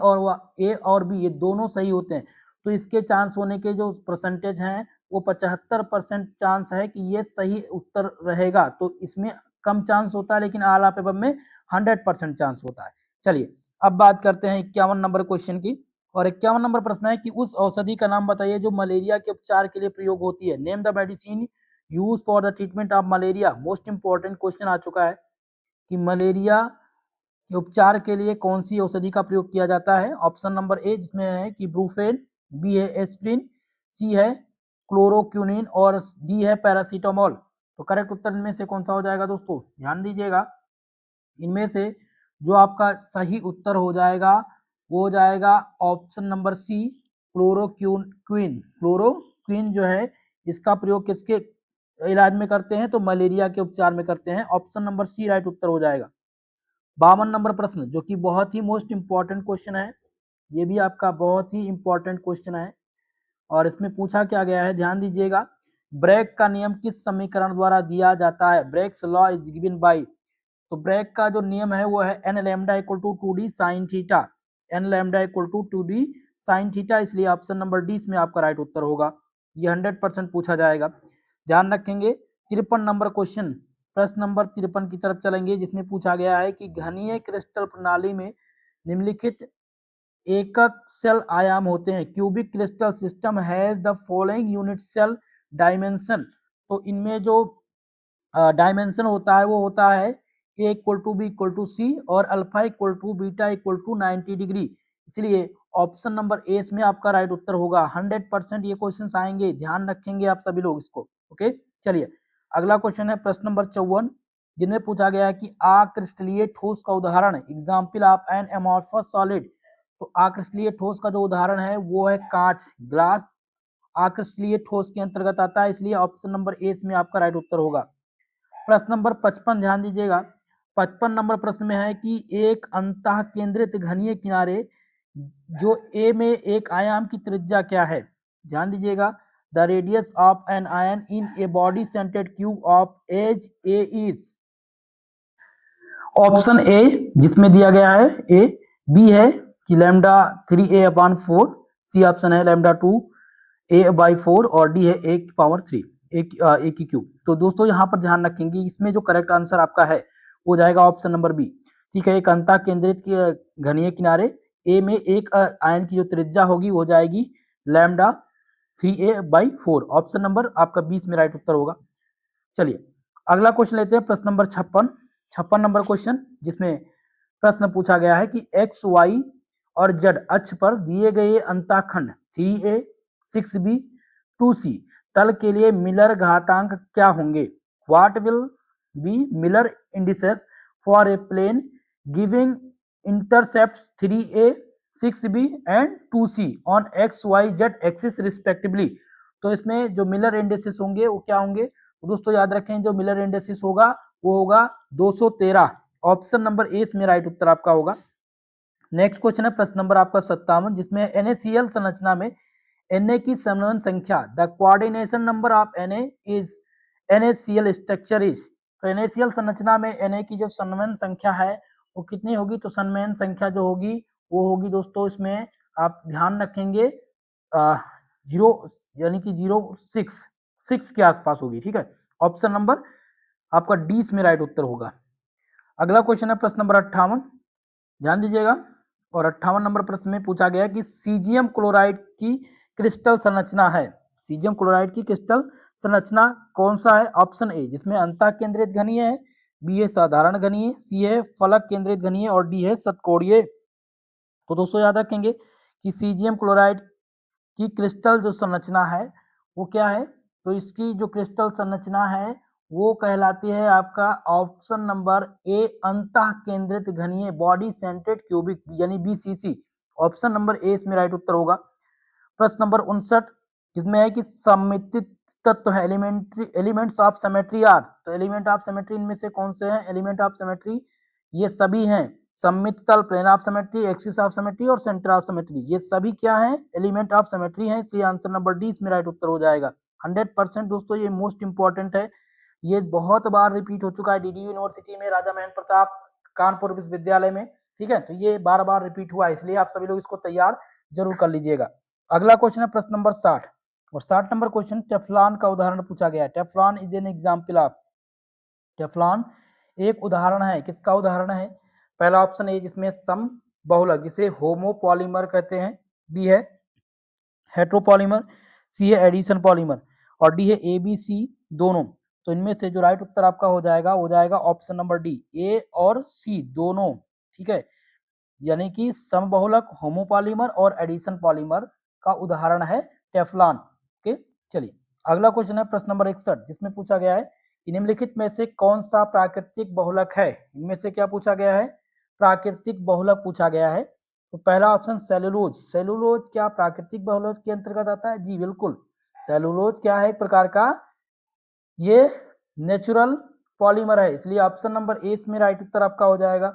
और बी ये दोनों सही होते हैं, तो इसके चांस होने के जो परसेंटेज हैं वो 75% चांस है कि ये सही उत्तर रहेगा। तो इसमें कम चांस होता है, लेकिन आला पेपर में 100% चांस होता है। चलिए अब बात करते हैं 51 नंबर क्वेश्चन की। और 51 नंबर प्रश्न है कि उस औषधि का नाम बताइए जो मलेरिया के उपचार के लिए प्रयोग होती है। Name the medicine use for the treatment of malaria. Most important question आ चुका है कि मलेरिया के उपचार के लिए कौन सी औषधि का प्रयोग किया जाता है। ऑप्शन नंबर ए जिसमें है कि ब्रूफेन, बी है एस्प्रिन, सी है क्लोरोक्विनिन और डी है पैरासीटामोल। तो करेक्ट उत्तर इनमें से कौन सा हो जाएगा दोस्तों, ध्यान दीजिएगा। इनमें से जो आपका सही उत्तर हो जाएगा वो हो जाएगा option number C chloroquine. Chloroquine जो है इसका प्रयोग किसके इलाज में करते हैं, तो मलेरिया के उपचार में करते हैं। ऑप्शन नंबर सी राइट उत्तर हो जाएगा। 52 नंबर प्रश्न जो कि बहुत ही मोस्ट इंपॉर्टेंट क्वेश्चन है, ये भी आपका बहुत ही इंपॉर्टेंट क्वेश्चन है और इसमें पूछा क्या गया है, ध्यान दीजिएगा। ब्रैग का नियम किस समीकरण द्वारा दिया जाता है। Bragg's law is given by, तो ब्रैग का जो नियम है वो है n lambda equal to 2d sine theta, n lambda equal to 2d sine theta, इसलिए ऑप्शन नंबर डी इसमें आपका राइट उत्तर होगा। ये 100% पूछा जाएगा, ध्यान रखेंगे। 53 नंबर क्वेश्चन, प्रश्न नंबर 53 की तरफ चलेंगे, जिसमें पूछा गया है कि घनीय क्रिस्टल प्रणाली में निम्नलिखित एकक सेल आयाम होते हैं। Cubic crystal system has the following unit cell dimension. तो इनमें जो डायमेंशन होता है वो होता है A equal to B equal to C और alpha equal to beta equal to 90 degree, इसलिए ऑप्शन नंबर ए इसमें आपका राइट उत्तर होगा। 100% ये क्वेश्चंस आएंगे, ध्यान रखेंगे आप सभी लोग इसको। ओके, चलिए अगला क्वेश्चन है प्रश्न नंबर 54, जिनमें पूछा गया है कि अक्रिस्टलीय ठोस का उदाहरण, example of an amorphous solid. तो अक्रिस्टलीय ठोस का जो उदाहरण है वो है कांच, ग्लास अक्रिस्टलीय ठोस के अंतर्गत आता है, इसलिए ऑप्शन नंबर ए इसमें आपका राइट उत्तर होगा। प्रश्न नंबर 55 ध्यान दीजिएगा। 55 नंबर प्रश्न में है कि एक अंतः केंद्रित घनीय किनारे जो ए में एक आयाम की त्रिज्या क्या है, ध्यान दीजिएगा। The radius of an ion in a body centred cube of edge a is. Option A जिसमें दिया गया है ए, बी है कि लैम्डा 3a/4, सी ऑप्शन है लैम्डा 2a/4 और डी है a की पावर 3 a की क्यूब। तो दोस्तों यहाँ पर ध्यान रखेंगे, इसमें जो करेक्ट आंसर आपका है वो जाएगा ऑप्शन नंबर बी। ठीक है, एक अंतः केंद्रित घनीय किनारे ए में एक आयन की जो त्रिज्या होगी वो जाएगी लैम्डा 3a/4। ऑप्शन नंबर आपका 20 में राइट उत्तर होगा। चलिए अगला क्वेश्चन लेते हैं, प्रश्न नंबर 56 नंबर क्वेश्चन, जिसमें प्रश्न पूछा गया है कि एक्स वाई और जेड अक्ष पर दिए गए अंतःखंड 3a 6b 2c तल के लिए मिलर घातांक क्या होंगे। What will be Miller indices for a plane giving intercept 3a 6b and 2c on X Y Z axis respectively. तो इसमें जो मिलर इंडिसेस होंगे वो क्या होंगे, तो दोस्तों याद रखें जो मिलर इंडिसेस होगा वो होगा 213। ऑप्शन नंबर ए इसमें राइट उत्तर आपका होगा। नेक्स्ट क्वेश्चन है प्रश्न नंबर आपका 57, जिसमें NaCl संरचना में Na की समन्वय संख्या, the coordination number of Na is NaCl structure is. तो NaCl संरचना में Na की जो समन्वय संख्या है वो कितनी होगी, तो समन्वय संख्या जो होगी वो होगी दोस्तों, इसमें आप ध्यान रखेंगे 0 यानी कि 6 के आसपास होगी। ठीक है, ऑप्शन नंबर आपका डी इसमें राइट उत्तर होगा। अगला क्वेश्चन है प्रश्न नंबर 58, ध्यान दीजिएगा। और 58 नंबर प्रश्न में पूछा गया कि सीजियम क्लोराइड की क्रिस्टल संरचना है, सीजियम क्लोराइड की क्रिस्टल संरचना कौन सा है। ऑप्शन ए जिसमें अंतः केंद्रित घनीय है, बी है साधारण घनीय, सी है फलक केंद्रित घनीय और डी है षटकोणीय। तो दोस्तों याद रखेंगे कि सीजियम क्लोराइड की क्रिस्टल जो संरचना है वो क्या है, तो इसकी जो क्रिस्टल संरचना है वो कहलाती है आपका ऑप्शन नंबर ए अंतः केंद्रित घनीय बॉडी सेंटेड क्यूबिक यानी BCC। ऑप्शन नंबर ए इसमें राइट उत्तर होगा। प्रश्न नंबर 59, जिसमें है कि सममितित तत्व है, एलिमेंट्स ऑफ सिमेट्री आर, तो एलिमेंट ऑफ सिमेट्री इनमें से कौन से हैं? एलिमेंट ऑफ सिमेट्री ये सभी हैं, सममित तल, plane of symmetry, axis of symmetry और सेंटर ऑफ सिमेट्री, ये सभी क्या हैं? एलिमेंट ऑफ सिमेट्री हैं। इसलिए आंसर नंबर डी इसमें राइट उत्तर हो जाएगा। 100% दोस्तों ये मोस्ट इंपॉर्टेंट है, ये बहुत बार रिपीट हो चुका है डीडी यूनिवर्सिटी में, राजा महेंद्र प्रताप कानपुर विश्वविद्यालय में, ठीक है, तो ये बार बार रिपीट हुआ है, इसलिए आप सभी लोग इसको तैयार जरूर कर लीजिएगा। अगला क्वेश्चन है प्रश्न नंबर 60, और 60 नंबर क्वेश्चन टेफ्लॉन का उदाहरण पूछा गया है। Teflon is an example of, Teflon एक उदाहरण है, किसका उदाहरण है? पहला ऑप्शन ए जिसमें सम बहुलक जिसे होमोपॉलीमर कहते हैं, बी है हेट्रोपॉलीमर, सी है एडिशन पॉलीमर और डी है ए बी सी दोनों। तो इनमें से जो राइट उत्तर आपका हो जाएगा ऑप्शन नंबर डी, ए और सी दोनों, ठीक है, यानी कि समबहुलक, होमोपॉलीमर और एडिशन पॉलीमर का उदाहरण है टेफ्लॉन। ओके, चलिए अगला क्वेश्चन है प्रश्न नंबर 61, जिसमें पूछा गया है कि निम्नलिखित में से कौन सा प्राकृतिक बहुलक है? इनमें से क्या पूछा गया है? प्राकृतिक बहुलक पूछा गया है। तो पहला ऑप्शन सेलुलोज, सेलुलोज क्या प्राकृतिक बहुलक के अंतर्गत आता है? जी बिल्कुल, सेलुलोज क्या है? एक प्रकार का ये नेचुरल पॉलीमर है, इसलिए ऑप्शन नंबर ए इसमें राइट उत्तर आपका हो जाएगा।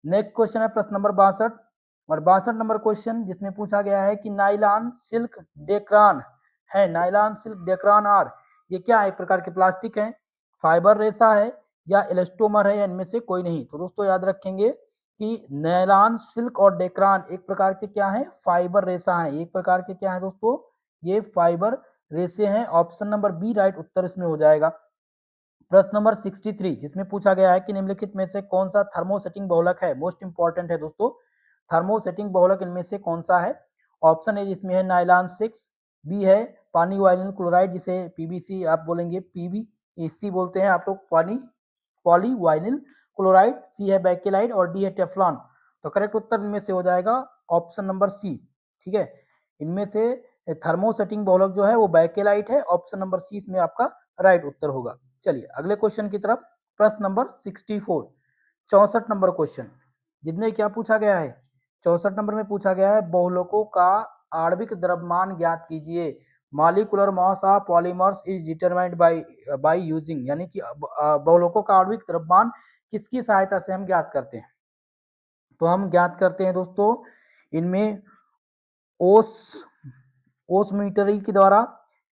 नेक्स्ट क्वेश्चन है प्रश्न नंबर 62, और 62 नंबर क्वेश्चन जिसमें पूछा गया है कि नाइलॉन सिल्क डेक्रान है, नाइलॉन सिल्क डेक्रान आर, ये क्या है? एक प्रकार के प्लास्टिक है, फाइबर रेशा है या इलास्टोमर है, या इनमें से कोई नहीं। तो दोस्तों याद रखेंगे कि नायलॉन, सिल्क और डेक्रान एक प्रकार के क्या है? फाइबर रेशा है, एक प्रकार के क्या है दोस्तों? ये फाइबर रेशे हैं। ऑप्शन नंबर बी राइट उत्तर इसमें हो जाएगा। प्रश्न नंबर 63 जिसमें पूछा गया है कि निम्नलिखित में से कौन सा थर्मोसेटिंग बहुलक है? मोस्ट इंपॉर्टेंट है दोस्तों, थर्मोसेटिंग बहुलक इनमें से कौन सा है? ऑप्शन ए जिसमें है नाइलॉन 6, बी है पानी वाइनिल क्लोराइड जिसे पीबीसी आप बोलेंगे, पीवीसी बोलते हैं आप लोग, पॉली वाइनिल क्लोराइड, सी है बैकेलाइट और डी है टेफ्लॉन। तो करेक्ट उत्तर इनमें से हो जाएगा ऑप्शन नंबर सी, ठीक है, इनमें से थर्मोसेटिंग बहुलक जो है वो बैकेलाइट है, ऑप्शन नंबर सी इसमें आपका राइट उत्तर होगा। चलिए अगले क्वेश्चन की तरफ, प्रश्न नंबर 64, 64 नंबर क्वेश्चन, जिसमें क्या पूछा गया है? 64 नंबर में पूछा गया है बहुलकों का आणविक द्रव्यमान ज्ञात कीजिए। Molecular mass of polymers is determined by using, यानी कि बहुलकों का आणविक द्रव्यमान किसकी सहायता से हम ज्ञात करते हैं? तो हम ज्ञात करते हैं दोस्तों इनमें ओस ओस्मीटरी के द्वारा,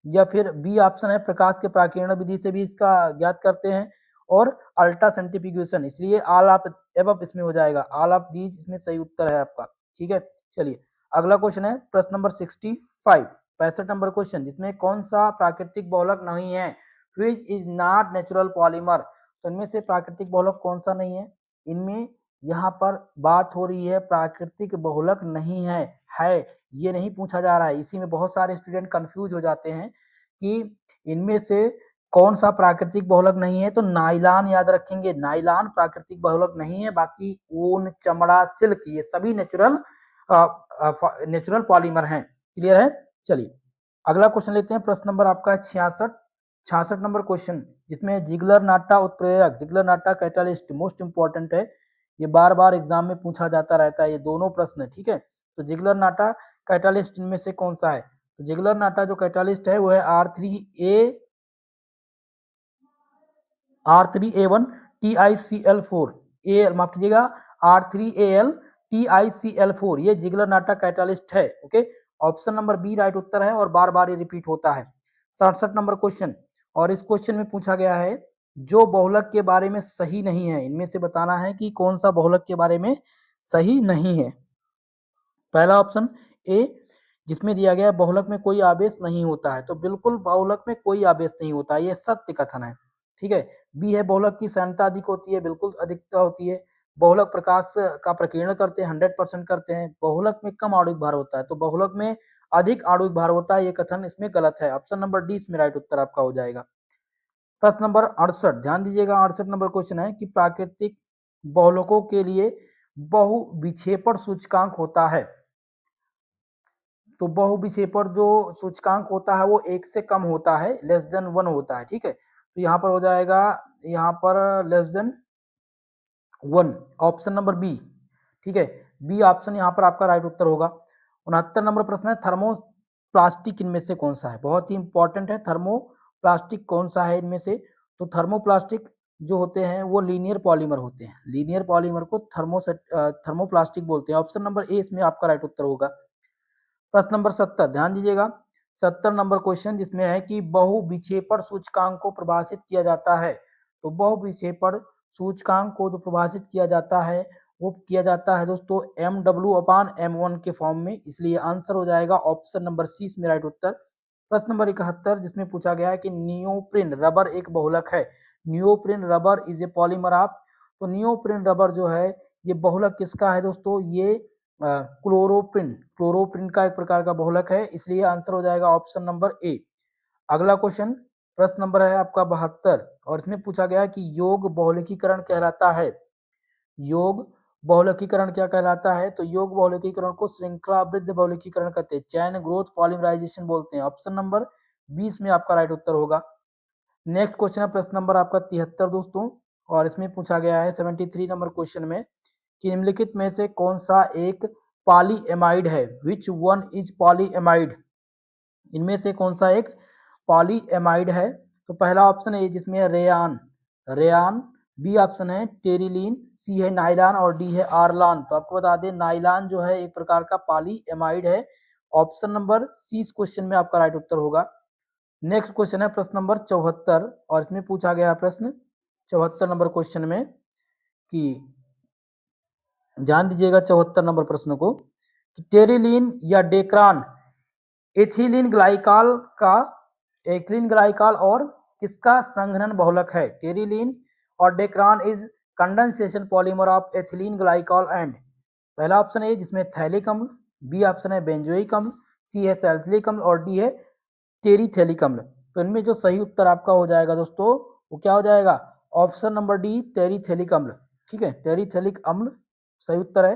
या फिर बी ऑप्शन है प्रकाश के प्राकीर्ण विधि से भी इसका ज्ञात करते हैं, और अल्ट्रा सेंट्रीफ्यूगेशन, इसलिए ऑल ऑफ एबव इसमें हो जाएगा, ऑल ऑफ दीज इसमें सही उत्तर है आपका, ठीक है। चलिए अगला क्वेश्चन है प्रश्न नंबर 65, 65 नंबर क्वेश्चन, जिसमें कौन सा प्राकृतिक बहुलक नहीं है? Which is not natural polymer, तो इनमें से प्राकृतिक बहुलक कौन सा नहीं है? इनमें यहाँ पर बात हो रही है प्राकृतिक बहुलक नहीं है ये नहीं पूछा जा रहा है। इसी में बहुत सारे स्टूडेंट कंफ्यूज हो जाते हैं कि इनमें से कौन सा प्राकृतिक बहुलक नहीं है। तो नाइलॉन याद रखेंगे, नाइलॉन प्राकृतिक बहुलक नहीं है, बाकी ऊन, चमड़ा, सिल्क ये सभी नेचुरल पॉलीमर हैं। क्लियर है? चलिए अगला क्वेश्चन लेते हैं, प्रश्न नंबर आपका 66, 66 नंबर क्वेश्चन, जिसमें जिगलर नाटा उत्प्रेरक, Ziggler Natta catalyst most important है, ये बार बार एग्जाम में पूछा जाता रहता है, ये दोनों प्रश्न, ठीक है। तो जिगलर नाटा कैटालिस्ट इनमें से कौन सा है? तो जिगलर नाटा जो कैटालिस्ट है वो है R3A1 TiCl4, ए माफ कीजिएगा R3Al TiCl4, ये जिगलर नाटा कैटालिस्ट है। Okay, option number B right उत्तर है और बार बार ये रिपीट होता है। 67 नंबर क्वेश्चन, और इस क्वेश्चन में पूछा गया है जो बहुलक के बारे में सही नहीं है, इनमें से बताना है कि कौन सा बहुलक के बारे में सही नहीं है। पहला ऑप्शन ए जिसमें दिया गया बहुलक में कोई आवेश नहीं होता है, तो बिल्कुल बहुलक में कोई आवेश नहीं होता है, ये सत्य कथन है, ठीक है। बी है बहुलक की सांद्रता अधिक होती है, बिल्कुल अधिकता होती है। बहुलक प्रकाश का प्रकीर्णन करते हैं, 100% करते हैं। बहुलक में कम आणविक भार होता है, तो बहुलक में अधिक आणविक भार होता है, ये कथन इसमें गलत है। ऑप्शन नंबर डी इसमें राइट उत्तर आपका हो जाएगा। प्रश्न नंबर 68, ध्यान दीजिएगा, 68 नंबर क्वेश्चन है कि प्राकृतिक बहुलकों के लिए बहु विक्षेपण सूचकांक होता है। तो बहु विक्षेपण जो सूचकांक होता है वो 1 से कम होता है, लेस देन 1 होता है, ठीक है। तो यहाँ पर हो जाएगा, यहाँ पर less than 1, option number B, ठीक है, बी ऑप्शन यहाँ पर आपका राइट उत्तर होगा। 69 नंबर प्रश्न है प्लास्टिक इनमें से कौन सा है? बहुत ही इंपॉर्टेंट है, थर्मोप्लास्टिक कौन सा है इनमें से? तो थर्मोप्लास्टिक जो होते हैं वो लीनियर पॉलीमर होते हैं, लीनियर पॉलीमर को थर्मोप्लास्टिक बोलते हैं। ऑप्शन नंबर ए इसमें आपका राइट उत्तर होगा। प्रश्न नंबर 70 ध्यान दीजिएगा, 70 नंबर क्वेश्चन जिसमें है कि बहुविक्षेपण सूचकांक को परिभाषित किया जाता है। तो बहुविक्षेपण सूचकांक को जो परिभाषित किया जाता है वो किया जाता है दोस्तों MW/M1 के फॉर्म में, इसलिए आंसर हो जाएगा ऑप्शन नंबर सी इसमें राइट उत्तर। प्रश्न नंबर 71 जिसमें पूछा गया है कि नियोप्रिन रबर एक बहुलक है। Neoprene rubber is a polymer of, तो नियोप्रिन रबर जो है ये बहुलक किसका है दोस्तों? ये क्लोरोप्रिन, क्लोरोप्रिन का एक प्रकार का बहुलक है, इसलिए आंसर हो जाएगा ऑप्शन नंबर ए। अगला क्वेश्चन प्रश्न नंबर है आपका 72 और इसमें पूछा गया है कि योग बहुलकीकरण कहलाता है। योग बहुलकीकरण क्या कहलाता है? तो योग बहुलकीकरण को श्रृंखलाबद्ध बहुलकीकरण कहते हैं, चैन ग्रोथ पॉलीमराइजेशन बोलते हैं। ऑप्शन नंबर 20 में आपका राइट उत्तर होगा। नेक्स्ट क्वेश्चन है प्रश्न नंबर आपका 73 दोस्तों और इसमें पूछा गया है 73 नंबर क्वेश्चन में कि निम्नलिखित में से कौन सा एक पॉलीएमाइड है? Which one is polyamide? इनमें से कौन सा एक पॉलीएमाइड है? तो पहला ऑप्शन है जिसमें है रेयान, रेयान, बी ऑप्शन है टेरिलीन, सी है नाइलान और डी है आरलान। तो आपको बता दें नाइलान जो है एक प्रकार का पॉलीएमाइड है। ऑप्शन नंबर सी इस क्वेश्चन में आपका राइट उत्तर होगा। नेक्स्ट क्वेश्चन है प्रश्न नंबर 74 और इसमें पूछा गया प्रश्न 74 नंबर क्वेश्चन में कि ध्यान दीजिएगा 74 नंबर प्रश्न को कि टेरिलीन या डेक्रान एथिलीन ग्लाइकॉल का, एथिलीन ग्लाइकॉल और किसका संघनन बहुलक है? टेरिलीन और dacron is condensation polymer of ethylene glycol and, पहला ऑप्शन है जिसमें थैलिक अम्ल, बी ऑप्शन है बेंजोइक अम्ल, सी है सैलिसिलिक अम्ल और डी है टेरिथैलिक अम्ल। तो इनमें जो सही उत्तर आपका हो जाएगा दोस्तों वो क्या हो जाएगा? ऑप्शन नंबर डी टेरिथैलिक अम्ल। ठीक है, टेरिथैलिक अम्ल सही उत्तर है।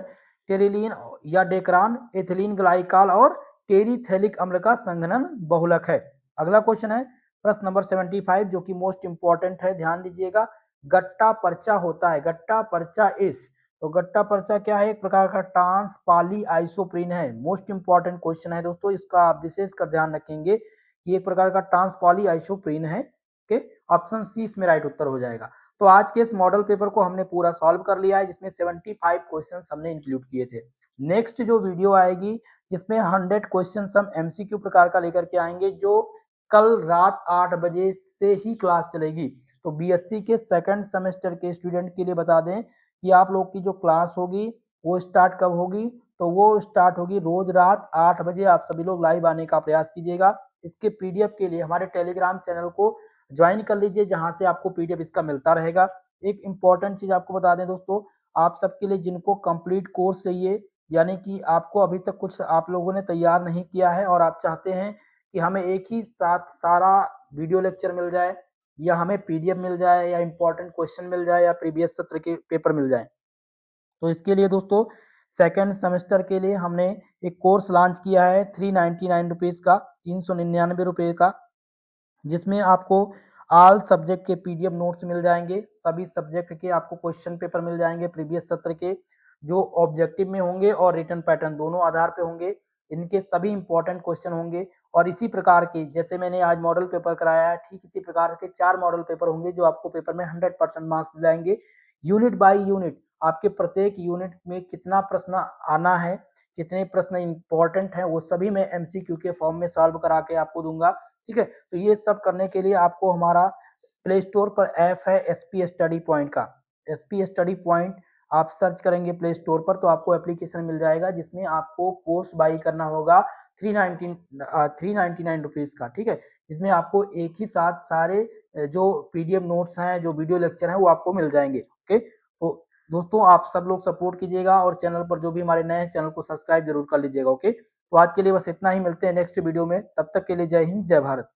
टेरिलीन या डेक्रान एथिलीन ग्लाइकॉल और टेरिथैलिक अम्ल का संघनन बहुलक है। अगला क्वेश्चन है प्रश्न नंबर 75 जो कि मोस्ट इंपॉर्टेंट है, ध्यान दीजिएगा। गट्टा पर्चा होता है, गट्टा पर्चा इस, तो गट्टा पर्चा क्या है? एक प्रकार का ट्रांस पॉली आइसोप्रीन है। मोस्ट इंपॉर्टेंट क्वेश्चन है दोस्तों, इसका आप विशेष कर ध्यान रखेंगे कि एक प्रकार का ट्रांस पॉली आइसोप्रीन है। ओके, ऑप्शन सी इसमें राइट उत्तर हो जाएगा। तो आज के इस मॉडल पेपर को हमने पूरा सॉल्व कर लिया है जिसमें 75 क्वेश्चंस हमने इंक्लूड किए थे। नेक्स्ट जो वीडियो आएगी जिसमें 100 क्वेश्चन हम एमसीक्यू प्रकार का लेकर के आएंगे, जो कल रात 8 बजे से ही क्लास चलेगी। तो बीएससी के सेकंड सेमेस्टर के स्टूडेंट के लिए बता दें कि आप लोग की जो क्लास होगी वो स्टार्ट कब होगी? तो वो स्टार्ट होगी रोज रात 8 बजे। आप सभी लोग लाइव आने का प्रयास कीजिएगा। इसके पीडीएफ के लिए हमारे टेलीग्राम चैनल को ज्वाइन कर लीजिए जहां से आपको पीडीएफ इसका मिलता रहेगा। एक इंपॉर्टेंट चीज आपको बता दें दोस्तों, आप सबके लिए जिनको कंप्लीट कोर्स चाहिए, यानी कि आपको अभी तक कुछ आप लोगों ने तैयार नहीं किया है और आप चाहते हैं कि हमें एक ही साथ सारा वीडियो लेक्चर मिल जाए या हमें पीडीएफ मिल जाए या इंपॉर्टेंट क्वेश्चन मिल जाए या प्रीवियस सत्र के पेपर मिल जाए, तो इसके लिए दोस्तों सेकेंड सेमेस्टर के लिए हमने एक कोर्स लॉन्च किया है 399 रुपीज का, 399 रुपये का, जिसमें आपको ऑल सब्जेक्ट के पीडीएफ नोट्स मिल जाएंगे। सभी सब्जेक्ट के आपको क्वेश्चन पेपर मिल जाएंगे प्रीवियस सत्र के, जो ऑब्जेक्टिव में होंगे और रिटन पैटर्न दोनों आधार पे होंगे। इनके सभी इंपॉर्टेंट क्वेश्चन होंगे और इसी प्रकार के जैसे मैंने आज मॉडल पेपर कराया है ठीक इसी प्रकार के 4 मॉडल पेपर होंगे जो आपको पेपर में 100% मार्क्स दिलाएंगे। यूनिट बाय यूनिट आपके प्रत्येक यूनिट में कितना प्रश्न आना है, कितने प्रश्न इंपॉर्टेंट हैं, वो सभी मैं एमसीक्यू के फॉर्म में सॉल्व करा के आपको दूंगा। ठीक है, तो ये सब करने के लिए आपको हमारा प्ले स्टोर पर ऐप है एसपी स्टडी पॉइंट का, एसपी स्टडी पॉइंट आप सर्च करेंगे प्ले स्टोर पर तो आपको एप्लीकेशन मिल जाएगा जिसमें आपको कोर्स बाई करना होगा 399 रुपीज का। ठीक है, जिसमें आपको एक ही साथ सारे जो पीडीएफ नोट्स हैं, जो वीडियो लेक्चर हैं वो आपको मिल जाएंगे। ओके, तो दोस्तों आप सब लोग सपोर्ट कीजिएगा और चैनल पर जो भी हमारे नए हैं चैनल को सब्सक्राइब जरूर कर लीजिएगा। ओके, तो आज के लिए बस इतना ही, मिलते हैं नेक्स्ट वीडियो में, तब तक के लिए जय हिंद जय भारत।